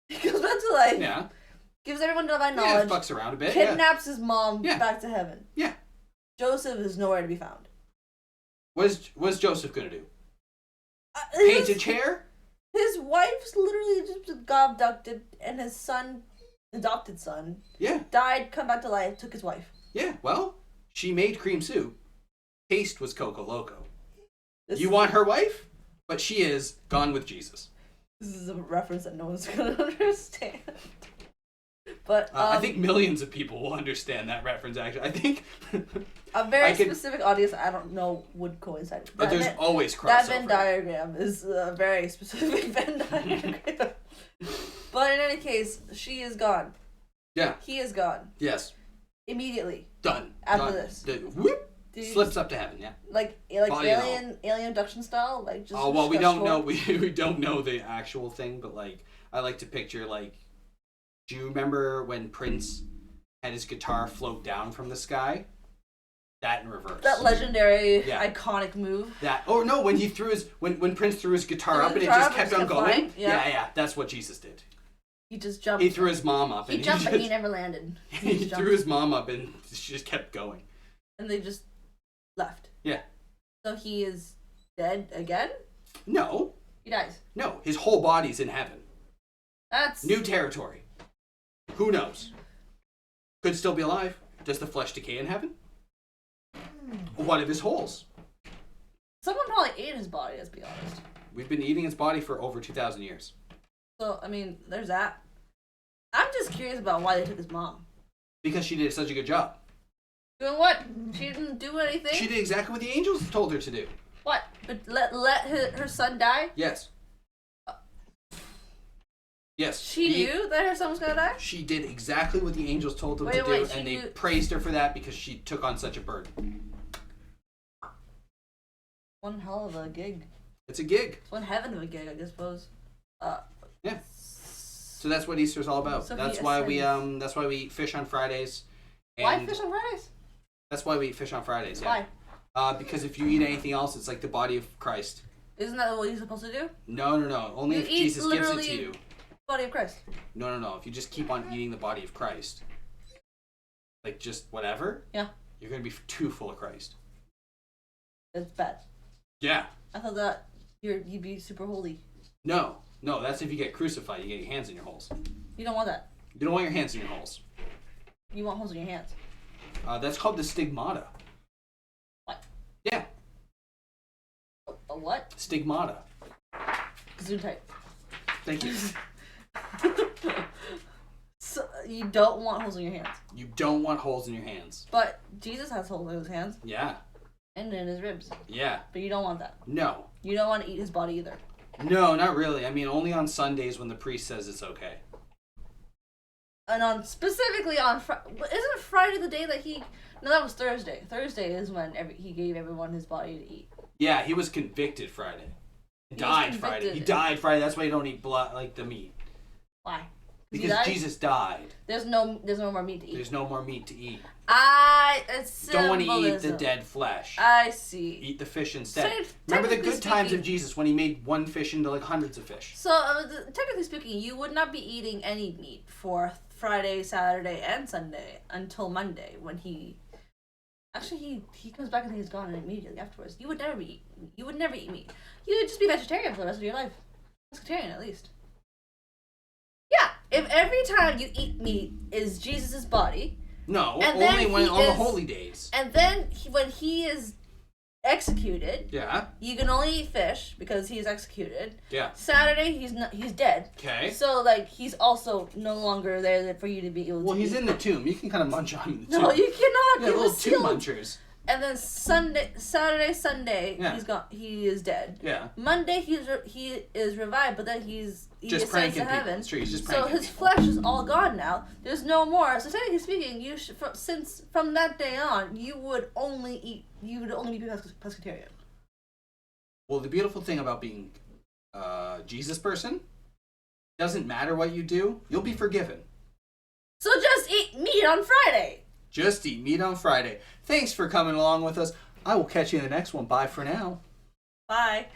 He comes back to life. Yeah. Gives everyone divine knowledge. Yeah, fucks around a bit. Kidnaps his mom back to heaven. Yeah. Joseph is nowhere to be found. What's Joseph gonna do? Paint a chair? His wife's literally just got abducted, and his adopted son, died, come back to life, took his wife. Yeah, well, she made cream soup. Taste was Coco Loco. You want her wife? But she is gone with Jesus. This is a reference that no one's gonna understand. But I think millions of people will understand that reference. Actually, I think a very specific audience I don't know would coincide. But there's always crossover. That Venn diagram is a very specific Venn diagram. But in any case, she is gone. Yeah. He is gone. Yes. Immediately. Done. After this. Whoop. Slips up to heaven. Yeah. Like alien abduction style, like just. Oh well, we don't know. We don't know the actual thing, but like I like to picture like. Do you remember when Prince had his guitar float down from the sky? That in reverse. That legendary, iconic move. When he threw when Prince threw his guitar up and it just kept on going. Yeah. That's what Jesus did. He just jumped. He threw his mom up. He jumped, but he never landed. He threw his mom up and she just kept going. And they just left. Yeah. So he is dead again? No. He dies. No, his whole body's in heaven. That's new territory. Who knows? Could still be alive. Does the flesh decay in heaven? What of his holes? Someone probably ate his body, let's be honest. We've been eating his body for over 2,000 years. So, I mean, there's that. I'm just curious about why they took his mom. Because she did such a good job. Doing what? She didn't do anything? She did exactly what the angels told her to do. What? But let her son die? Yes. Yes. She knew that her son was gonna die? She did exactly what the angels told her to do, and they praised her for that because she took on such a burden. One hell of a gig. It's a gig. It's one heaven of a gig, I suppose. Yeah. So that's what Easter's all about. So that's why we eat fish on Fridays. Why fish on Fridays? That's why we eat fish on Fridays. Yeah. Why? Because if you eat anything else, it's like the body of Christ. Isn't that what you're supposed to do? No. Only if Jesus gives it to you. Body of Christ. No. If you just keep on eating the body of Christ, like just whatever, you're gonna be too full of Christ. It's bad. Yeah. I thought that you'd be super holy. No, that's if you get crucified. You get your hands in your holes. You don't want that. You don't want your hands in your holes. You want holes in your hands. That's called the stigmata. What? Yeah. A what? Stigmata. Gesundheit. Thank you. So you don't want holes in your hands. You don't want holes in your hands. But Jesus has holes in his hands. Yeah. And in his ribs. Yeah. But you don't want that. No. You don't want to eat his body either. No, not really. I mean, only on Sundays when the priest says it's okay. And specifically on isn't Friday the day that he? No, that was Thursday. Thursday is when he gave everyone his body to eat. Yeah, he was convicted Friday. He died Friday. He died Friday. That's why you don't eat blood, like the meat. Why? Because Jesus died. There's no more meat to eat. There's no more meat to eat. It's don't want to eat the dead flesh. I see. Eat the fish instead. Remember the good times of Jesus when he made one fish into like hundreds of fish. So technically speaking, you would not be eating any meat for Friday, Saturday, and Sunday until Monday when he comes back and he's gone immediately afterwards. You would never eat meat. You would just be vegetarian for the rest of your life. Pescatarian at least. Yeah, if every time you eat meat is Jesus' body. No, only when on the holy days. And then when he is executed. Yeah. You can only eat fish because he is executed. Yeah. Saturday he's dead. Okay. So like he's also no longer there for you to be able to. Well, he's in the tomb. You can kind of munch on the tomb. No, you cannot. Yeah, little tomb munchers. And then Saturday, Sunday, yeah. he's gone. He is dead. Yeah. Monday, he is revived, but then he just ascends to heaven. It's true. He's just so his flesh is all gone now. There's no more. So technically speaking, since from that day on, you would only be pescatarian. Well, the beautiful thing about being Jesus person, doesn't matter what you do, you'll be forgiven. So just eat meat on Friday. Just eat meat on Friday. Thanks for coming along with us. I will catch you in the next one. Bye for now. Bye.